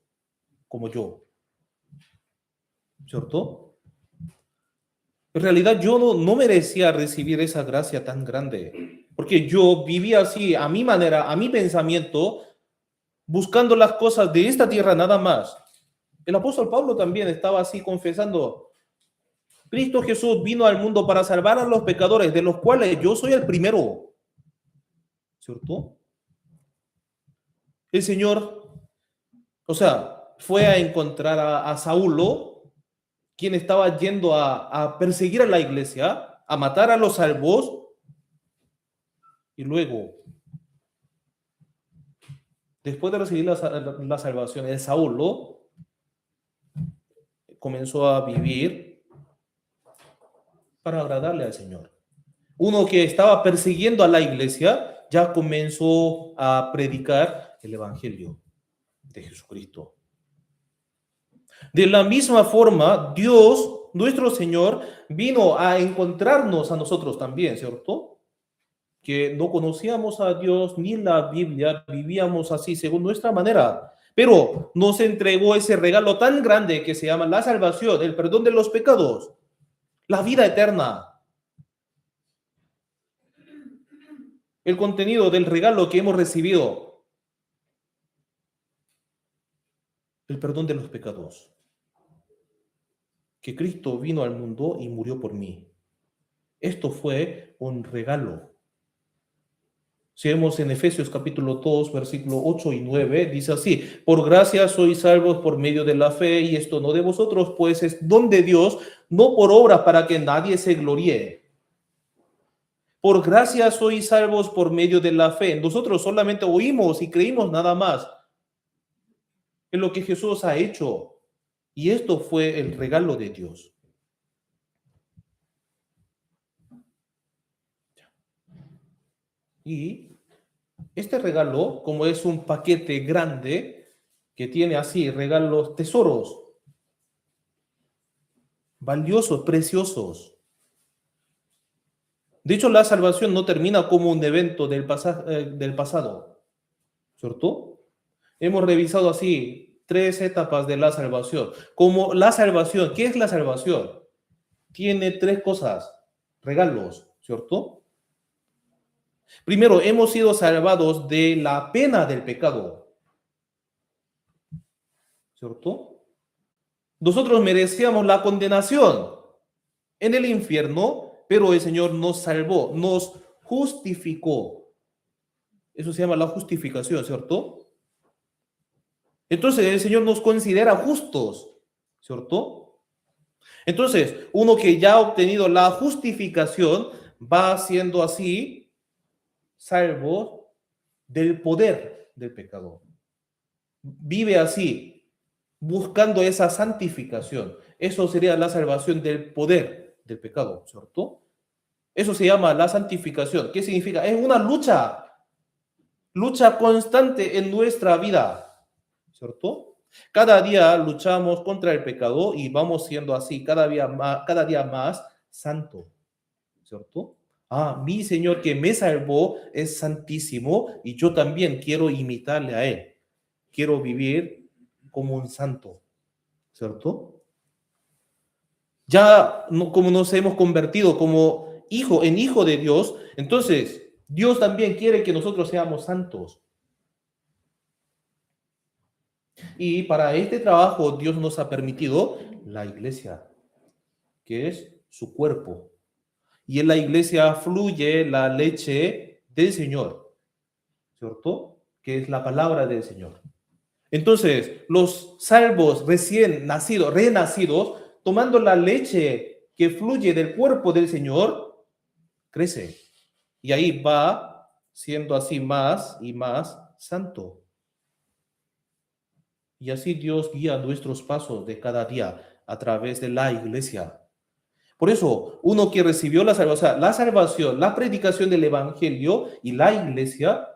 como yo, ¿cierto? En realidad yo no merecía recibir esa gracia tan grande, porque yo vivía así, a mi manera, a mi pensamiento, buscando las cosas de esta tierra nada más. El apóstol Pablo también estaba así confesando, Cristo Jesús vino al mundo para salvar a los pecadores, de los cuales yo soy el primero, ¿cierto? El Señor, o sea, fue a encontrar a Saulo, quien estaba yendo a perseguir a la iglesia, a matar a los salvos, y luego, después de recibir la salvación, el Saulo comenzó a vivir para agradarle al Señor. Uno que estaba persiguiendo a la iglesia ya comenzó a predicar el Evangelio de Jesucristo. De la misma forma, Dios, nuestro Señor, vino a encontrarnos a nosotros también, ¿cierto? Que no conocíamos a Dios ni la Biblia, vivíamos así según nuestra manera, pero nos entregó ese regalo tan grande que se llama la salvación, el perdón de los pecados, la vida eterna. El contenido del regalo que hemos recibido, el perdón de los pecados. Que Cristo vino al mundo y murió por mí. Esto fue un regalo. Si vemos en Efesios capítulo 2, versículo 8 y 9, dice así, por gracia sois salvos por medio de la fe, y esto no de vosotros, pues es don de Dios, no por obras para que nadie se gloríe. Por gracia sois salvos por medio de la fe. Nosotros solamente oímos y creímos nada más en lo que Jesús ha hecho. Y esto fue el regalo de Dios. Y Este regalo, como es un paquete grande que tiene así regalos, tesoros valiosos, preciosos. De hecho, la salvación no termina como un evento del pasado, ¿cierto? Hemos revisado así 3 etapas de la salvación. Como la salvación, ¿qué es la salvación? Tiene 3 cosas, regalos, ¿cierto? Primero, hemos sido salvados de la pena del pecado, ¿cierto? Nosotros merecíamos la condenación en el infierno, pero el Señor nos salvó, nos justificó. Eso se llama la justificación, ¿cierto? Entonces el Señor nos considera justos, ¿cierto? Entonces, uno que ya ha obtenido la justificación va siendo así salvo del poder del pecado. Vive así, buscando esa santificación. Eso sería la salvación del poder del pecado, ¿cierto? Eso se llama la santificación. ¿Qué significa? Es una lucha constante en nuestra vida, ¿cierto? Cada día luchamos contra el pecado y vamos siendo así cada día más santo, ¿cierto? Mi Señor que me salvó es santísimo y yo también quiero imitarle a Él. Quiero vivir como un santo, ¿cierto? Ya como nos hemos convertido como hijo de Dios, entonces Dios también quiere que nosotros seamos santos. Y para este trabajo Dios nos ha permitido la iglesia, que es su cuerpo. Y en la iglesia fluye la leche del Señor, ¿cierto? Que es la palabra del Señor. Entonces, los salvos recién nacidos, renacidos, tomando la leche que fluye del cuerpo del Señor, crece. Y ahí va siendo así más y más santo. Y así Dios guía nuestros pasos de cada día a través de la iglesia. Por eso, uno que recibió la salvación, la predicación del evangelio y la iglesia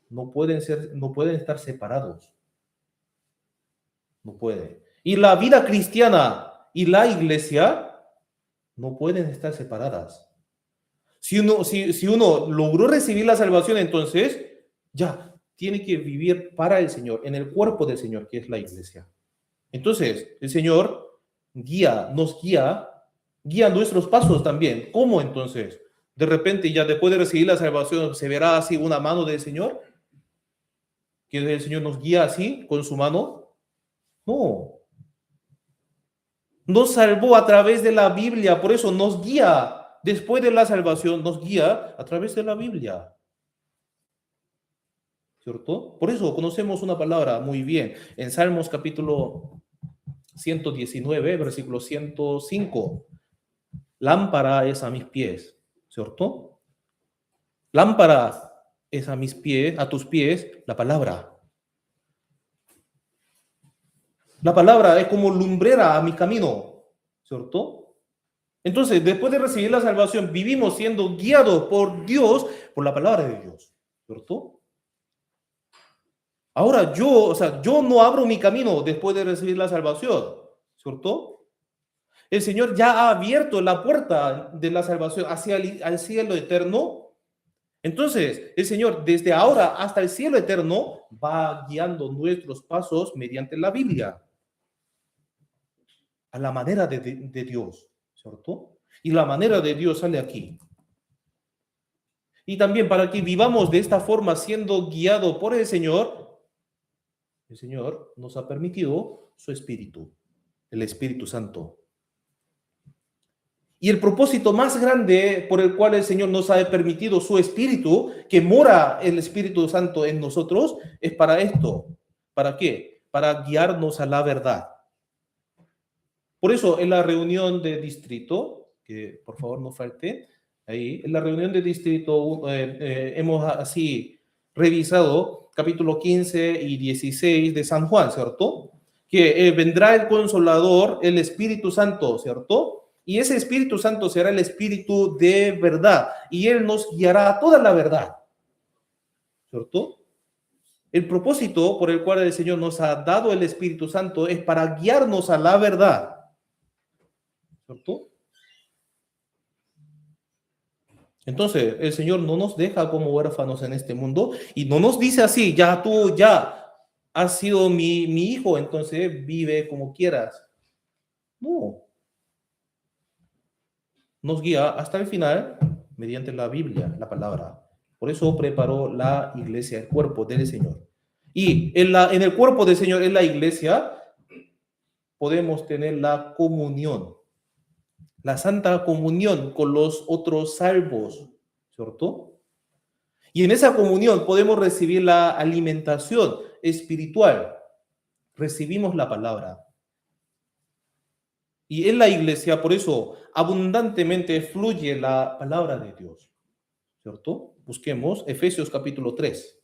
no pueden estar separados. No puede. Y la vida cristiana y la iglesia no pueden estar separadas. Si uno logró recibir la salvación, entonces ya tiene que vivir para el Señor, en el cuerpo del Señor, que es la iglesia. Entonces, el Señor nos guía nuestros pasos también. ¿Cómo entonces? De repente, ya después de recibir la salvación, ¿se verá así una mano del Señor? ¿Que el Señor nos guía así, con su mano? No. Nos salvó a través de la Biblia, por eso nos guía. Después de la salvación, nos guía a través de la Biblia. ¿Cierto? Por eso conocemos una palabra muy bien. En Salmos capítulo 119, versículo 105. Lámpara es a mis pies, ¿cierto? Lámpara es a mis pies, a tus pies, la palabra. La palabra es como lumbrera a mi camino, ¿cierto? Entonces, después de recibir la salvación, vivimos siendo guiados por Dios, por la palabra de Dios, ¿cierto? Ahora yo no abro mi camino después de recibir la salvación, ¿cierto? El Señor ya ha abierto la puerta de la salvación al cielo eterno. Entonces, el Señor desde ahora hasta el cielo eterno va guiando nuestros pasos mediante la Biblia, a la manera de Dios, ¿cierto? Y la manera de Dios sale aquí. Y también para que vivamos de esta forma siendo guiado por el Señor nos ha permitido su Espíritu, el Espíritu Santo. Y el propósito más grande por el cual el Señor nos ha permitido su Espíritu, que mora el Espíritu Santo en nosotros, es para esto. ¿Para qué? Para guiarnos a la verdad. Por eso, en la reunión de distrito, que por favor no falte, ahí, en la reunión de distrito hemos así revisado capítulo 15 y 16 de San Juan, ¿cierto? Que vendrá el Consolador, el Espíritu Santo, ¿cierto? Y ese Espíritu Santo será el Espíritu de verdad, y Él nos guiará a toda la verdad. ¿cierto? El propósito por el cual el Señor nos ha dado el Espíritu Santo es para guiarnos a la verdad, ¿cierto? Entonces, el Señor no nos deja como huérfanos en este mundo y no nos dice así, ya tú ya has sido mi hijo, entonces vive como quieras. No, nos guía hasta el final mediante la Biblia, la palabra. Por eso preparó la iglesia, el cuerpo del Señor. Y en el cuerpo del Señor, en la iglesia, podemos tener la comunión, la santa comunión con los otros salvos, ¿cierto? Y en esa comunión podemos recibir la alimentación espiritual. Recibimos la palabra. Y en la iglesia, por eso, abundantemente fluye la palabra de Dios, ¿cierto? Busquemos Efesios capítulo 3.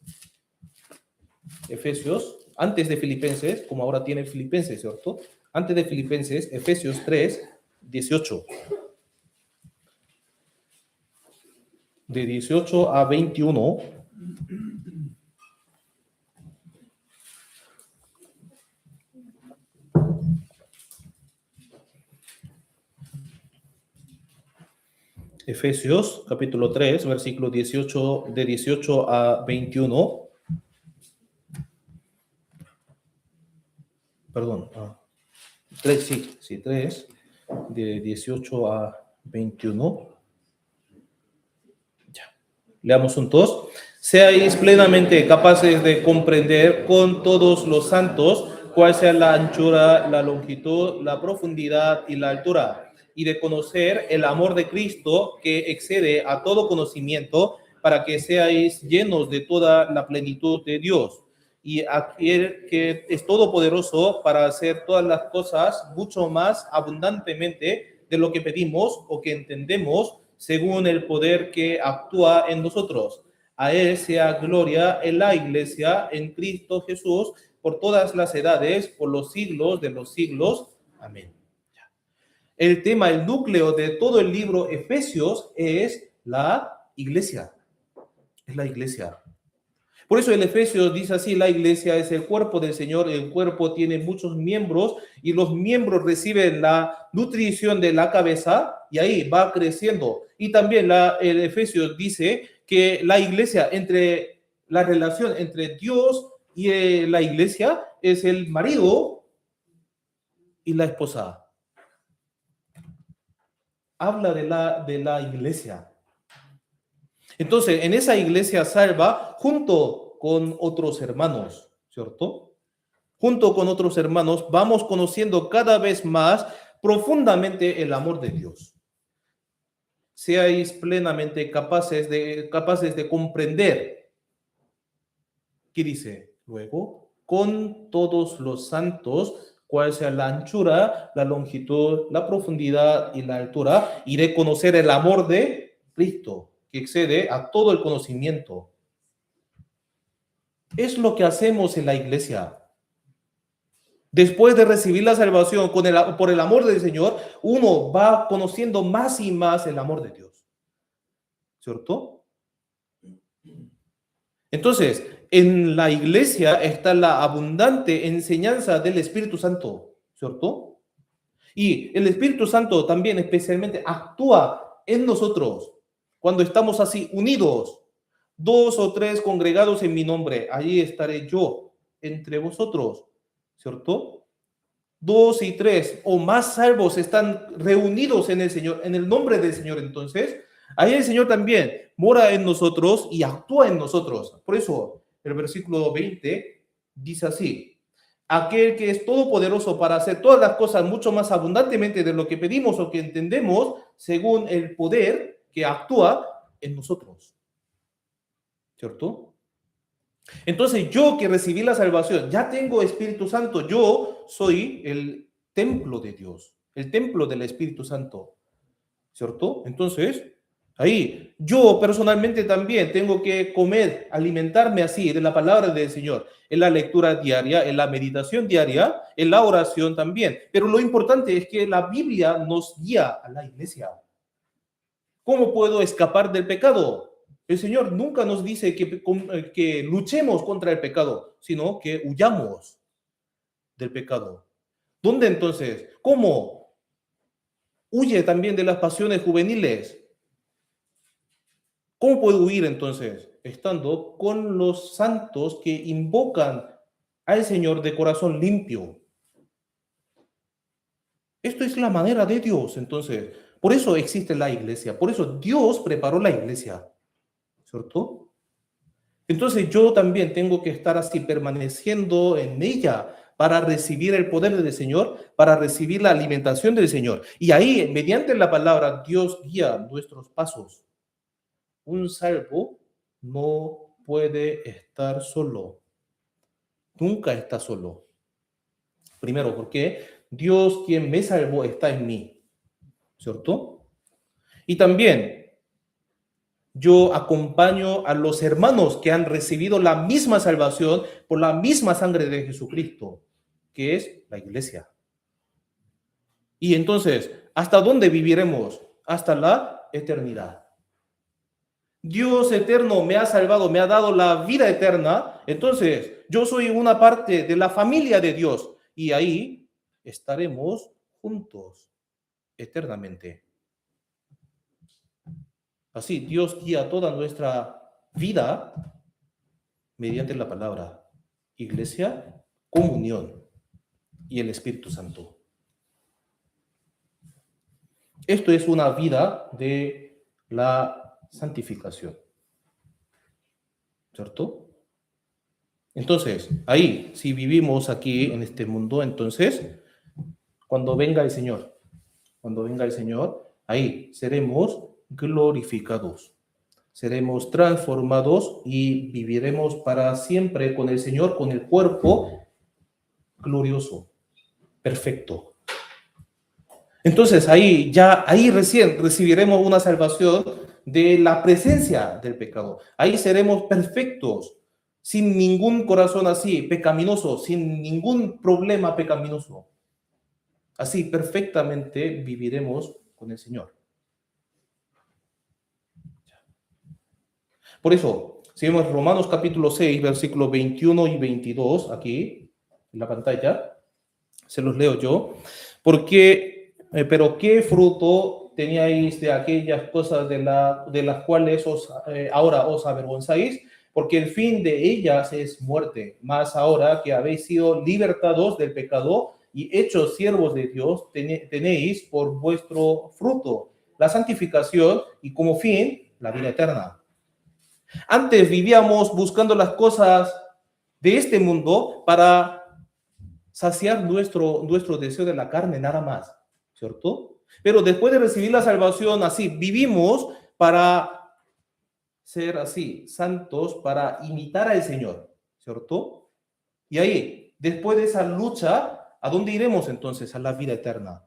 Efesios, antes de Filipenses, como ahora tiene Filipenses, ¿cierto? Antes de Filipenses, Efesios 3, 18. De 18 a 21. Efesios capítulo 3, versículo 18, de 18 a 21. Perdón, 3, sí, 3, de 18 a 21. Ya. Leamos juntos. Seáis plenamente capaces de comprender con todos los santos cuál sea la anchura, la longitud, la profundidad y la altura, y de conocer el amor de Cristo que excede a todo conocimiento, para que seáis llenos de toda la plenitud de Dios. Y aquel que es todopoderoso para hacer todas las cosas mucho más abundantemente de lo que pedimos o que entendemos, según el poder que actúa en nosotros. A él sea gloria en la iglesia, en Cristo Jesús, por todas las edades, por los siglos de los siglos. Amén. El tema, el núcleo de todo el libro Efesios es la iglesia. Es la iglesia. Por eso el Efesios dice así, la iglesia es el cuerpo del Señor, el cuerpo tiene muchos miembros y los miembros reciben la nutrición de la cabeza y ahí va creciendo. Y también el Efesios dice que la iglesia, la relación entre Dios y la iglesia es el marido y la esposa. Habla de la iglesia. Entonces, en esa iglesia salva, junto con otros hermanos, ¿cierto? Junto con otros hermanos, vamos conociendo cada vez más profundamente el amor de Dios. Seáis plenamente capaces de comprender. ¿Qué dice? Luego, con todos los santos, cuál sea la anchura, la longitud, la profundidad y la altura, y de conocer el amor de Cristo, que excede a todo el conocimiento. Es lo que hacemos en la iglesia. Después de recibir la salvación por el amor del Señor, uno va conociendo más y más el amor de Dios. ¿Cierto? Entonces, en la iglesia está la abundante enseñanza del Espíritu Santo. ¿Cierto? Y el Espíritu Santo también especialmente actúa en nosotros cuando estamos así unidos. 2 o 3 congregados en mi nombre, allí estaré yo entre vosotros, ¿cierto? 2 y 3 o más salvos están reunidos en el Señor, en el nombre del Señor. Entonces, ahí el Señor también mora en nosotros y actúa en nosotros. Por eso, el versículo 20 dice así: aquel que es todopoderoso para hacer todas las cosas mucho más abundantemente de lo que pedimos o que entendemos, según el poder que actúa en nosotros. ¿Cierto? Entonces, yo que recibí la salvación, ya tengo Espíritu Santo, yo soy el templo de Dios, el templo del Espíritu Santo, ¿cierto? Entonces, ahí, yo personalmente también tengo que comer, alimentarme así de la palabra del Señor, en la lectura diaria, en la meditación diaria, en la oración también. Pero lo importante es que la Biblia nos guía a la iglesia. ¿Cómo puedo escapar del pecado? El Señor nunca nos dice que luchemos contra el pecado, sino que huyamos del pecado. ¿Dónde entonces? ¿Cómo? Huye también de las pasiones juveniles. ¿Cómo puede huir entonces? Estando con los santos que invocan al Señor de corazón limpio. Esto es la manera de Dios, entonces. Por eso existe la iglesia. Por eso Dios preparó la iglesia. ¿Cierto? Entonces yo también tengo que estar así permaneciendo en ella para recibir el poder del Señor, para recibir la alimentación del Señor. Y ahí, mediante la palabra, Dios guía nuestros pasos. Un salvo no puede estar solo. Nunca está solo. Primero, porque Dios, quien me salvó, está en mí. ¿Cierto? Y también yo acompaño a los hermanos que han recibido la misma salvación por la misma sangre de Jesucristo, que es la iglesia. Y entonces, ¿hasta dónde viviremos? Hasta la eternidad. Dios eterno me ha salvado, me ha dado la vida eterna. Entonces, yo soy una parte de la familia de Dios y ahí estaremos juntos eternamente. Así, Dios guía toda nuestra vida mediante la palabra, iglesia, comunión y el Espíritu Santo. Esto es una vida de la santificación, ¿cierto? Entonces, ahí, si vivimos aquí en este mundo, entonces, cuando venga el Señor, ahí seremos glorificados, seremos transformados y viviremos para siempre con el Señor, con el cuerpo glorioso, perfecto. Entonces ahí recién recibiremos una salvación de la presencia del pecado. Ahí seremos perfectos, sin ningún corazón así pecaminoso, sin ningún problema pecaminoso. Así perfectamente viviremos con el Señor. Por eso, si vemos Romanos capítulo 6, versículos 21 y 22, aquí en la pantalla, se los leo yo, pero qué fruto teníais de aquellas cosas de las cuales ahora os avergonzáis, porque el fin de ellas es muerte. Mas ahora que habéis sido libertados del pecado y hechos siervos de Dios, tenéis por vuestro fruto la santificación y como fin la vida eterna. Antes vivíamos buscando las cosas de este mundo para saciar nuestro deseo de la carne, nada más, ¿cierto? Pero después de recibir la salvación, así, vivimos para ser así, santos, para imitar al Señor, ¿cierto? Y ahí, después de esa lucha, ¿a dónde iremos entonces? A la vida eterna,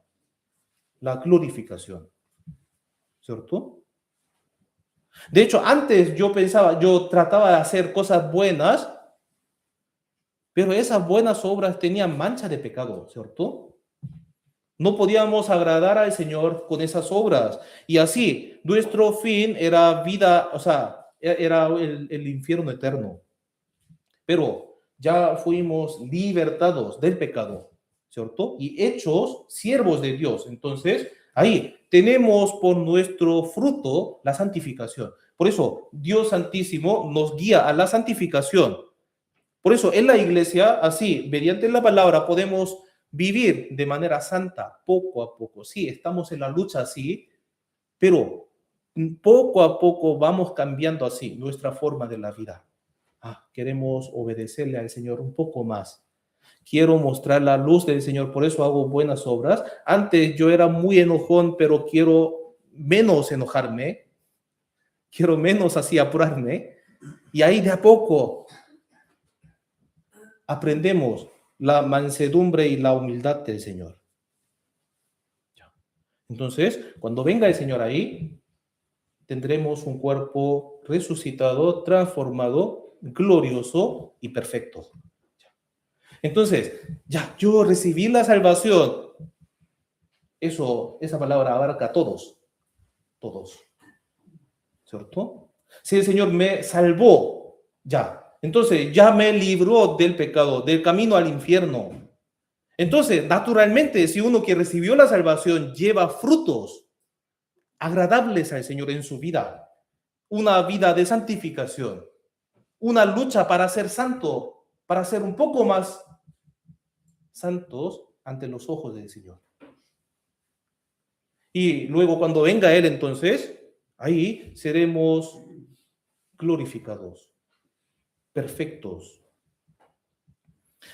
la glorificación, ¿cierto? De hecho, antes yo trataba de hacer cosas buenas, pero esas buenas obras tenían mancha de pecado, ¿cierto? No podíamos agradar al Señor con esas obras. Y así, nuestro fin era vida, o sea, era el infierno eterno. Pero ya fuimos libertados del pecado, ¿cierto? Y hechos siervos de Dios. Entonces, ahí tenemos por nuestro fruto la santificación. Por eso, Dios Santísimo nos guía a la santificación. Por eso, en la iglesia, así, mediante la palabra, podemos vivir de manera santa, poco a poco. Sí, estamos en la lucha, sí, pero poco a poco vamos cambiando así nuestra forma de la vida. Queremos obedecerle al Señor un poco más. Quiero mostrar la luz del Señor, por eso hago buenas obras. Antes yo era muy enojón, pero quiero menos enojarme, quiero menos así apurarme. Y ahí de a poco aprendemos la mansedumbre y la humildad del Señor. Entonces, cuando venga el Señor ahí, tendremos un cuerpo resucitado, transformado, glorioso y perfecto. Entonces, ya, yo recibí la salvación. Esa palabra abarca a todos, ¿cierto? Si el Señor me salvó, ya. Entonces ya me libró del pecado, del camino al infierno. Entonces, naturalmente, si uno que recibió la salvación lleva frutos agradables al Señor en su vida, una vida de santificación, una lucha para ser santo, para ser un poco más santos ante los ojos del Señor. Y luego cuando venga Él, entonces, ahí seremos glorificados, perfectos.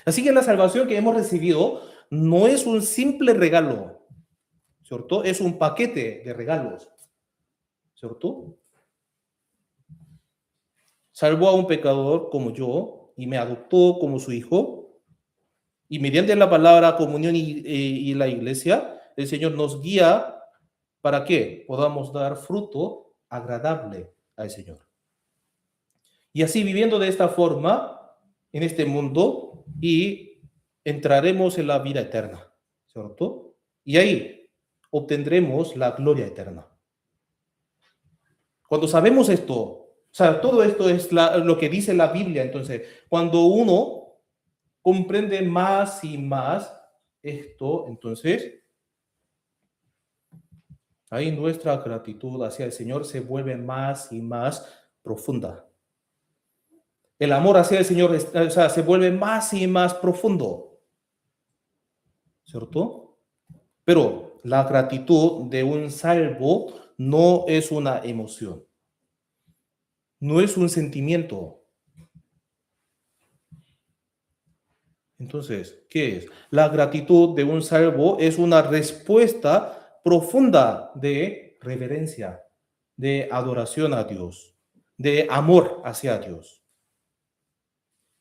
Así que la salvación que hemos recibido no es un simple regalo, ¿cierto? Es un paquete de regalos, ¿cierto? Salvó a un pecador como yo y me adoptó como su hijo. Y mediante la palabra comunión y la iglesia, el Señor nos guía para que podamos dar fruto agradable al Señor. Y así viviendo de esta forma en este mundo y entraremos en la vida eterna, ¿cierto? Y ahí obtendremos la gloria eterna. Cuando sabemos esto, o sea, todo esto es lo que dice la Biblia, entonces, cuando uno comprende más y más esto, entonces, ahí nuestra gratitud hacia el Señor se vuelve más y más profunda. El amor hacia el Señor, o sea, se vuelve más y más profundo, ¿cierto? Pero la gratitud de un salvo no es una emoción, no es un sentimiento. Entonces, ¿qué es? La gratitud de un salvo es una respuesta profunda de reverencia, de adoración a Dios, de amor hacia Dios,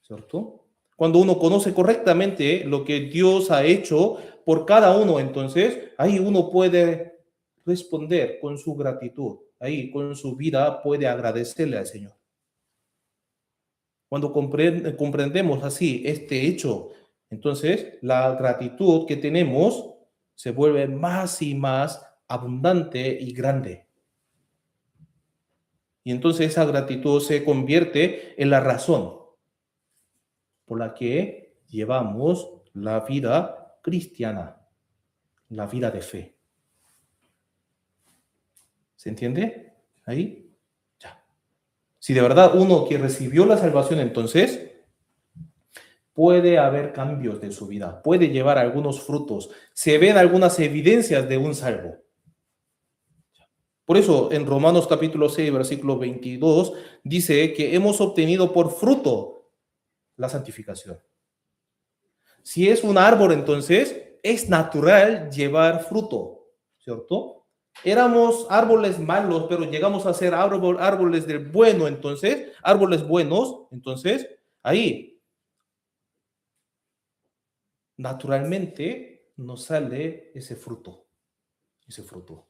¿cierto? Cuando uno conoce correctamente lo que Dios ha hecho por cada uno, entonces ahí uno puede responder con su gratitud, ahí con su vida puede agradecerle al Señor. Cuando comprendemos así este hecho, entonces la gratitud que tenemos se vuelve más y más abundante y grande. Y entonces esa gratitud se convierte en la razón por la que llevamos la vida cristiana, la vida de fe. ¿Se entiende? Ahí, ya. Si de verdad uno que recibió la salvación, entonces puede haber cambios de su vida, puede llevar algunos frutos, se ven algunas evidencias de un salvo. Por eso en Romanos capítulo 6, versículo 22, dice que hemos obtenido por fruto la santificación. Si es un árbol, entonces es natural llevar fruto, ¿cierto? Éramos árboles malos, pero llegamos a ser árboles del bueno, entonces, árboles buenos, entonces, ahí, naturalmente, nos sale ese fruto, ese fruto.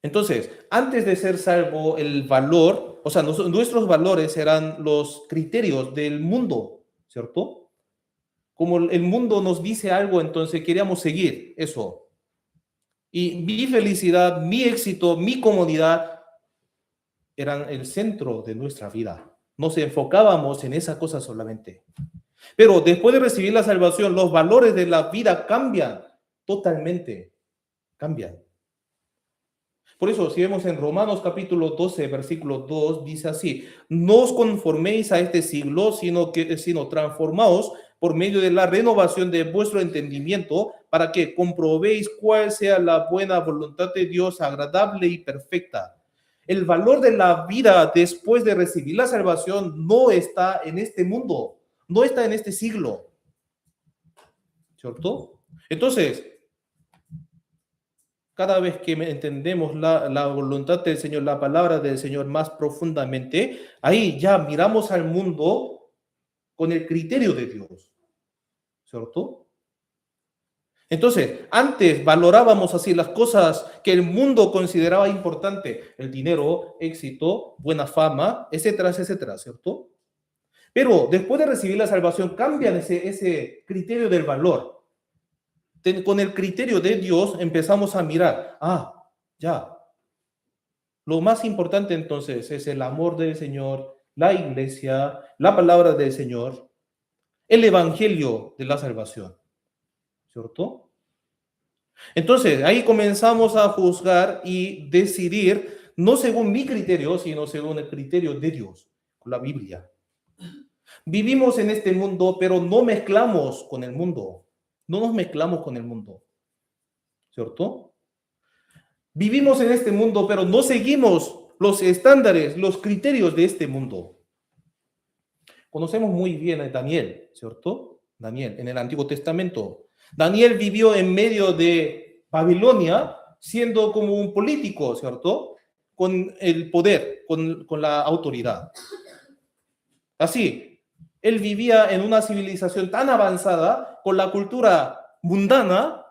Entonces, antes de ser salvo, el valor, o sea, nuestros valores eran los criterios del mundo, ¿cierto? Como el mundo nos dice algo, entonces queríamos seguir eso. Y mi felicidad, mi éxito, mi comodidad eran el centro de nuestra vida. Nos enfocábamos en esa cosa solamente. Pero después de recibir la salvación, los valores de la vida cambian totalmente. Cambian. Por eso, si vemos en Romanos capítulo 12, versículo 2, dice así: no os conforméis a este siglo, sino transformaos por medio de la renovación de vuestro entendimiento, para que comprobéis cuál sea la buena voluntad de Dios, agradable y perfecta. El valor de la vida después de recibir la salvación no está en este mundo, no está en este siglo, ¿cierto? Entonces, cada vez que entendemos la voluntad del Señor, la palabra del Señor más profundamente, ahí ya miramos al mundo con el criterio de Dios, ¿cierto? Entonces, antes valorábamos así las cosas que el mundo consideraba importante: el dinero, éxito, buena fama, etcétera, etcétera, ¿cierto? Pero después de recibir la salvación, cambian ese criterio del valor. Con el criterio de Dios empezamos a mirar, ya, Lo más importante entonces es el amor del Señor, la iglesia, la palabra del Señor, el evangelio de la salvación, ¿cierto? Entonces, ahí comenzamos a juzgar y decidir, no según mi criterio, sino según el criterio de Dios, con la Biblia. Vivimos en este mundo, pero no mezclamos con el mundo. No nos mezclamos con el mundo, ¿cierto? Vivimos en este mundo, pero no seguimos los estándares, los criterios de este mundo. Conocemos muy bien a Daniel, ¿cierto? Daniel, en el Antiguo Testamento. Daniel vivió en medio de Babilonia, siendo como un político, ¿cierto? Con el poder, con la autoridad. Así, él vivía en una civilización tan avanzada, con la cultura mundana,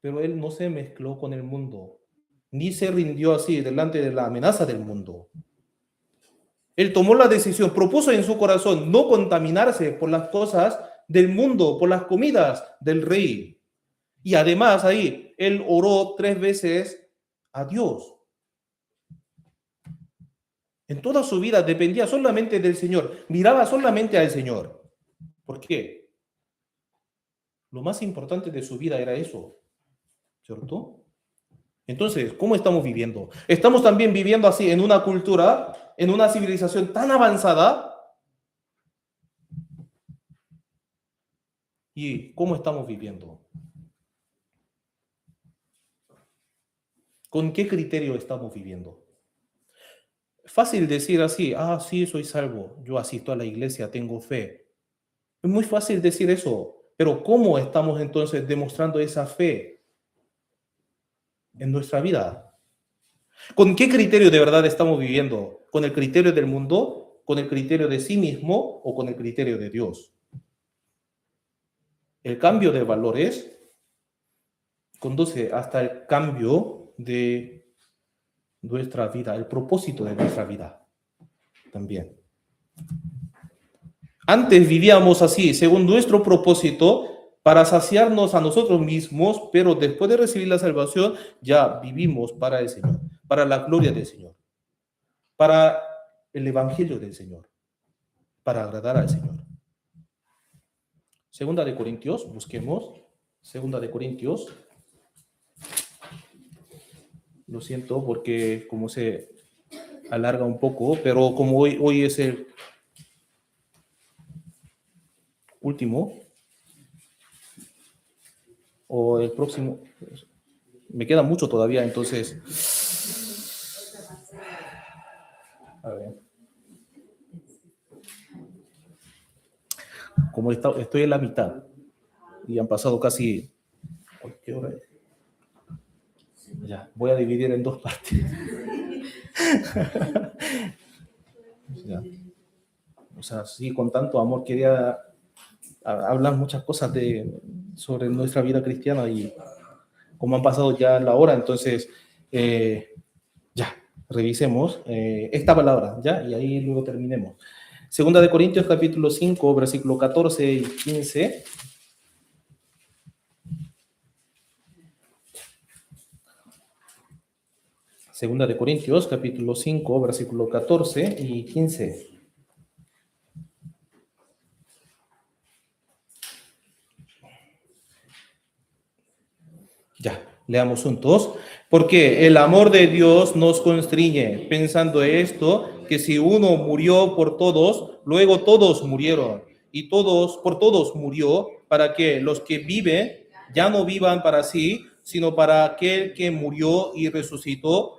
pero él no se mezcló con el mundo, ni se rindió así delante de la amenaza del mundo. Él tomó la decisión, propuso en su corazón no contaminarse por las cosas del mundo, por las comidas del rey. Y además ahí, él oró 3 veces a Dios. En toda su vida dependía solamente del Señor, miraba solamente al Señor. ¿Por qué? Lo más importante de su vida era eso, ¿cierto? Entonces, ¿cómo estamos viviendo? Estamos también viviendo así en una cultura, en una civilización tan avanzada. ¿Y cómo estamos viviendo? ¿Con qué criterio estamos viviendo? Fácil decir así, sí, soy salvo, yo asisto a la iglesia, tengo fe. Es muy fácil decir eso, pero ¿cómo estamos entonces demostrando esa fe en nuestra vida? ¿Con qué criterio de verdad estamos viviendo? ¿Con el criterio del mundo? ¿Con el criterio de sí mismo? ¿O con el criterio de Dios? El cambio de valores conduce hasta el cambio de nuestra vida, el propósito de nuestra vida también. Antes vivíamos así, según nuestro propósito, para saciarnos a nosotros mismos, pero después de recibir la salvación, ya vivimos para el Señor, para la gloria del Señor, para el evangelio del Señor, para agradar al Señor. Segunda de Corintios, busquemos. Segunda de Corintios. Lo siento porque como se alarga un poco, pero como hoy es el último, o el próximo, me queda mucho todavía, entonces, a ver. Como estoy en la mitad y han pasado casi, ¿qué hora es? Ya, voy a dividir en 2 partes. Ya. O sea, sí, con tanto amor quería hablar muchas cosas sobre nuestra vida cristiana y como han pasado ya la hora, entonces ya, revisemos esta palabra, ya, y ahí luego terminemos. Segunda de Corintios capítulo 5, versículo 14 y 15. Segunda de Corintios capítulo 5, versículo 14 y 15. Ya, leamos juntos. Porque el amor de Dios nos constriñe, pensando esto, que si uno murió por todos, luego todos murieron, y todos, por todos murió, para que los que viven ya no vivan para sí, sino para aquel que murió y resucitó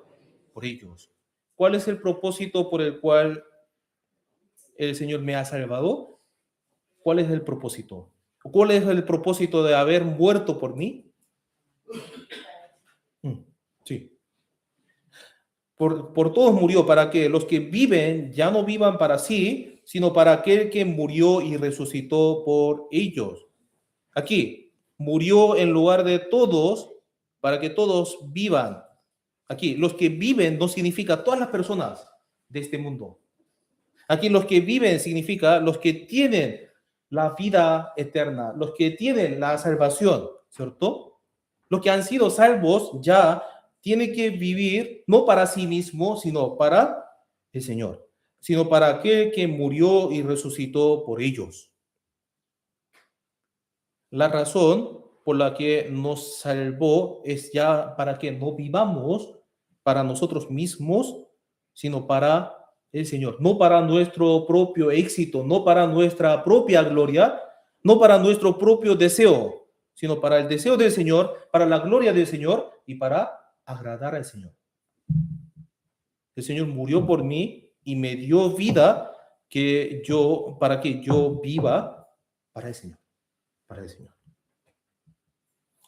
por ellos. ¿Cuál es el propósito por el cual el Señor me ha salvado? ¿Cuál es el propósito? ¿Cuál es el propósito de haber muerto por mí? Sí. Por todos murió, para que los que viven ya no vivan para sí, sino para aquel que murió y resucitó por ellos. Aquí, murió en lugar de todos, para que todos vivan. Aquí, los que viven no significa todas las personas de este mundo. Aquí los que viven significa los que tienen la vida eterna, los que tienen la salvación, ¿cierto? Los que han sido salvos ya tiene que vivir no para sí mismo, sino para el Señor, sino para aquel que murió y resucitó por ellos. La razón por la que nos salvó es ya para que no vivamos para nosotros mismos, sino para el Señor, no para nuestro propio éxito, no para nuestra propia gloria, no para nuestro propio deseo, sino para el deseo del Señor, para la gloria del Señor y para agradar al Señor. El Señor murió por mí y me dio vida para que yo viva para el Señor, para el Señor.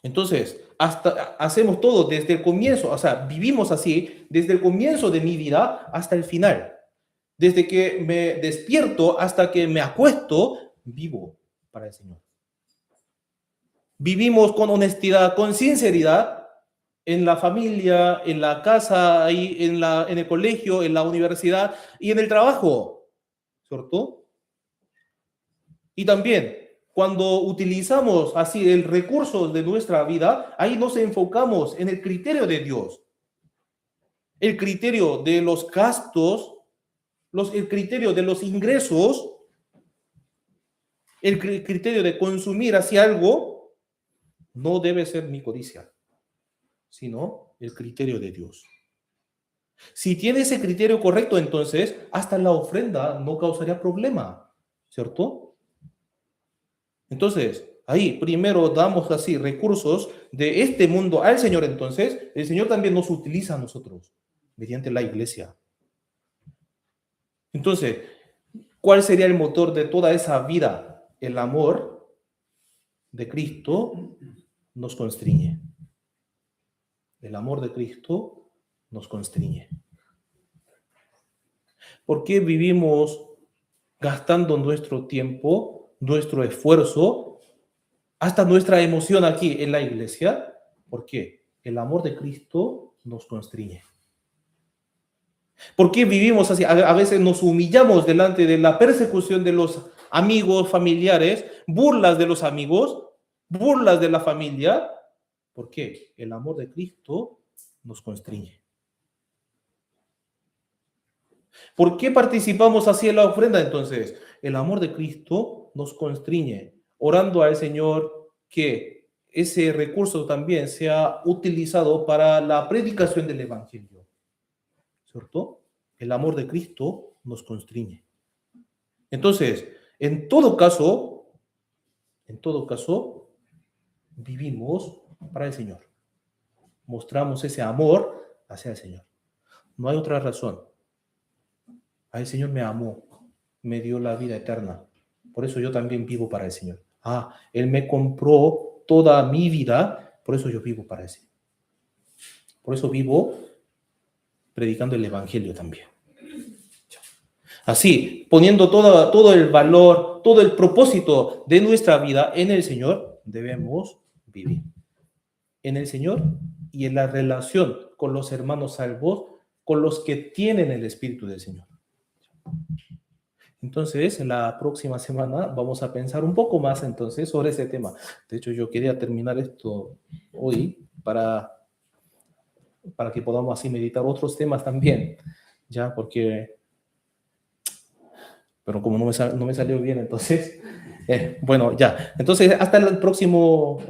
Entonces, hasta hacemos todo desde el comienzo, o sea, vivimos así desde el comienzo de mi vida hasta el final. Desde que me despierto hasta que me acuesto, vivo para el Señor. Vivimos con honestidad, con sinceridad, en la familia, en la casa, en el colegio, en la universidad y en el trabajo, ¿cierto? Y también, cuando utilizamos así el recurso de nuestra vida, ahí nos enfocamos en el criterio de Dios, el criterio de los gastos, el criterio de los ingresos, el criterio de consumir hacia algo, no debe ser mi codicia, sino el criterio de Dios. Si tiene ese criterio correcto, entonces hasta la ofrenda no causaría problema, ¿cierto? Entonces, ahí primero damos así recursos de este mundo al Señor, entonces el Señor también nos utiliza a nosotros mediante la iglesia. Entonces, ¿cuál sería el motor de toda esa vida? El amor de Cristo nos constriñe. El amor de Cristo nos constriñe. ¿Por qué vivimos gastando nuestro tiempo, nuestro esfuerzo, hasta nuestra emoción aquí en la iglesia? ¿Por qué? El amor de Cristo nos constriñe. ¿Por qué vivimos así? A veces nos humillamos delante de la persecución de los amigos, familiares, burlas de los amigos, burlas de la familia. ¿Por qué? El amor de Cristo nos constriñe. ¿Por qué participamos así en la ofrenda entonces? El amor de Cristo nos constriñe, orando al Señor que ese recurso también sea utilizado para la predicación del Evangelio. ¿Cierto? El amor de Cristo nos constriñe. Entonces, en todo caso, vivimos para el Señor. Mostramos ese amor hacia el Señor. No hay otra razón. El Señor me amó, me dio la vida eterna. Por eso yo también vivo para el Señor. Él me compró toda mi vida, por eso yo vivo para el Señor. Por eso vivo predicando el Evangelio también. Así, poniendo todo el valor, todo el propósito de nuestra vida en el Señor, debemos vivir. En el Señor y en la relación con los hermanos salvos, con los que tienen el Espíritu del Señor. Entonces, en la próxima semana vamos a pensar un poco más entonces sobre ese tema. De hecho, yo quería terminar esto hoy para que podamos así meditar otros temas también, ya, pero como no me salió bien, entonces, bueno, ya. Entonces, hasta el próximo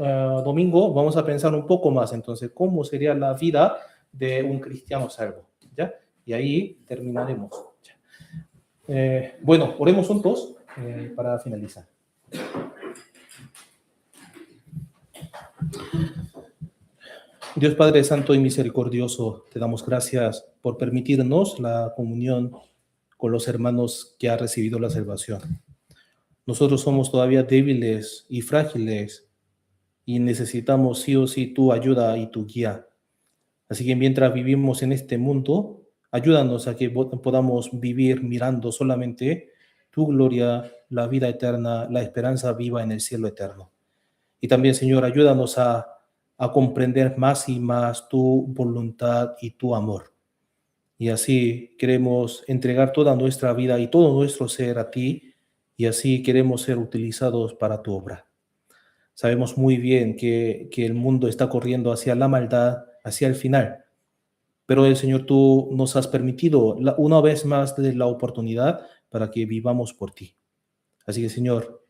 domingo vamos a pensar un poco más, entonces, cómo sería la vida de un cristiano salvo, ¿ya? Y ahí terminaremos. Bueno, oremos juntos para finalizar. Dios Padre Santo y Misericordioso, te damos gracias por permitirnos la comunión con los hermanos que han recibido la salvación. Nosotros somos todavía débiles y frágiles y necesitamos sí o sí tu ayuda y tu guía. Así que mientras vivimos en este mundo, ayúdanos a que podamos vivir mirando solamente tu gloria, la vida eterna, la esperanza viva en el cielo eterno. Y también, Señor, ayúdanos a comprender más y más tu voluntad y tu amor. Y así queremos entregar toda nuestra vida y todo nuestro ser a ti, y así queremos ser utilizados para tu obra. Sabemos muy bien que el mundo está corriendo hacia la maldad, hacia el final, pero el Señor, tú nos has permitido una vez más de la oportunidad para que vivamos por ti. Así que, Señor,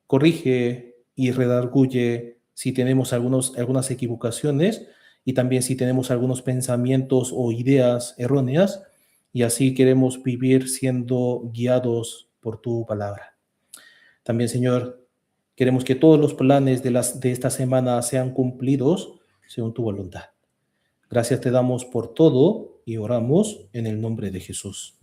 corrige y redarguye si tenemos algunas equivocaciones y también si tenemos algunos pensamientos o ideas erróneas, y así queremos vivir siendo guiados por tu palabra. También, Señor, queremos que todos los planes de esta semana sean cumplidos según tu voluntad. Gracias te damos por todo y oramos en el nombre de Jesús.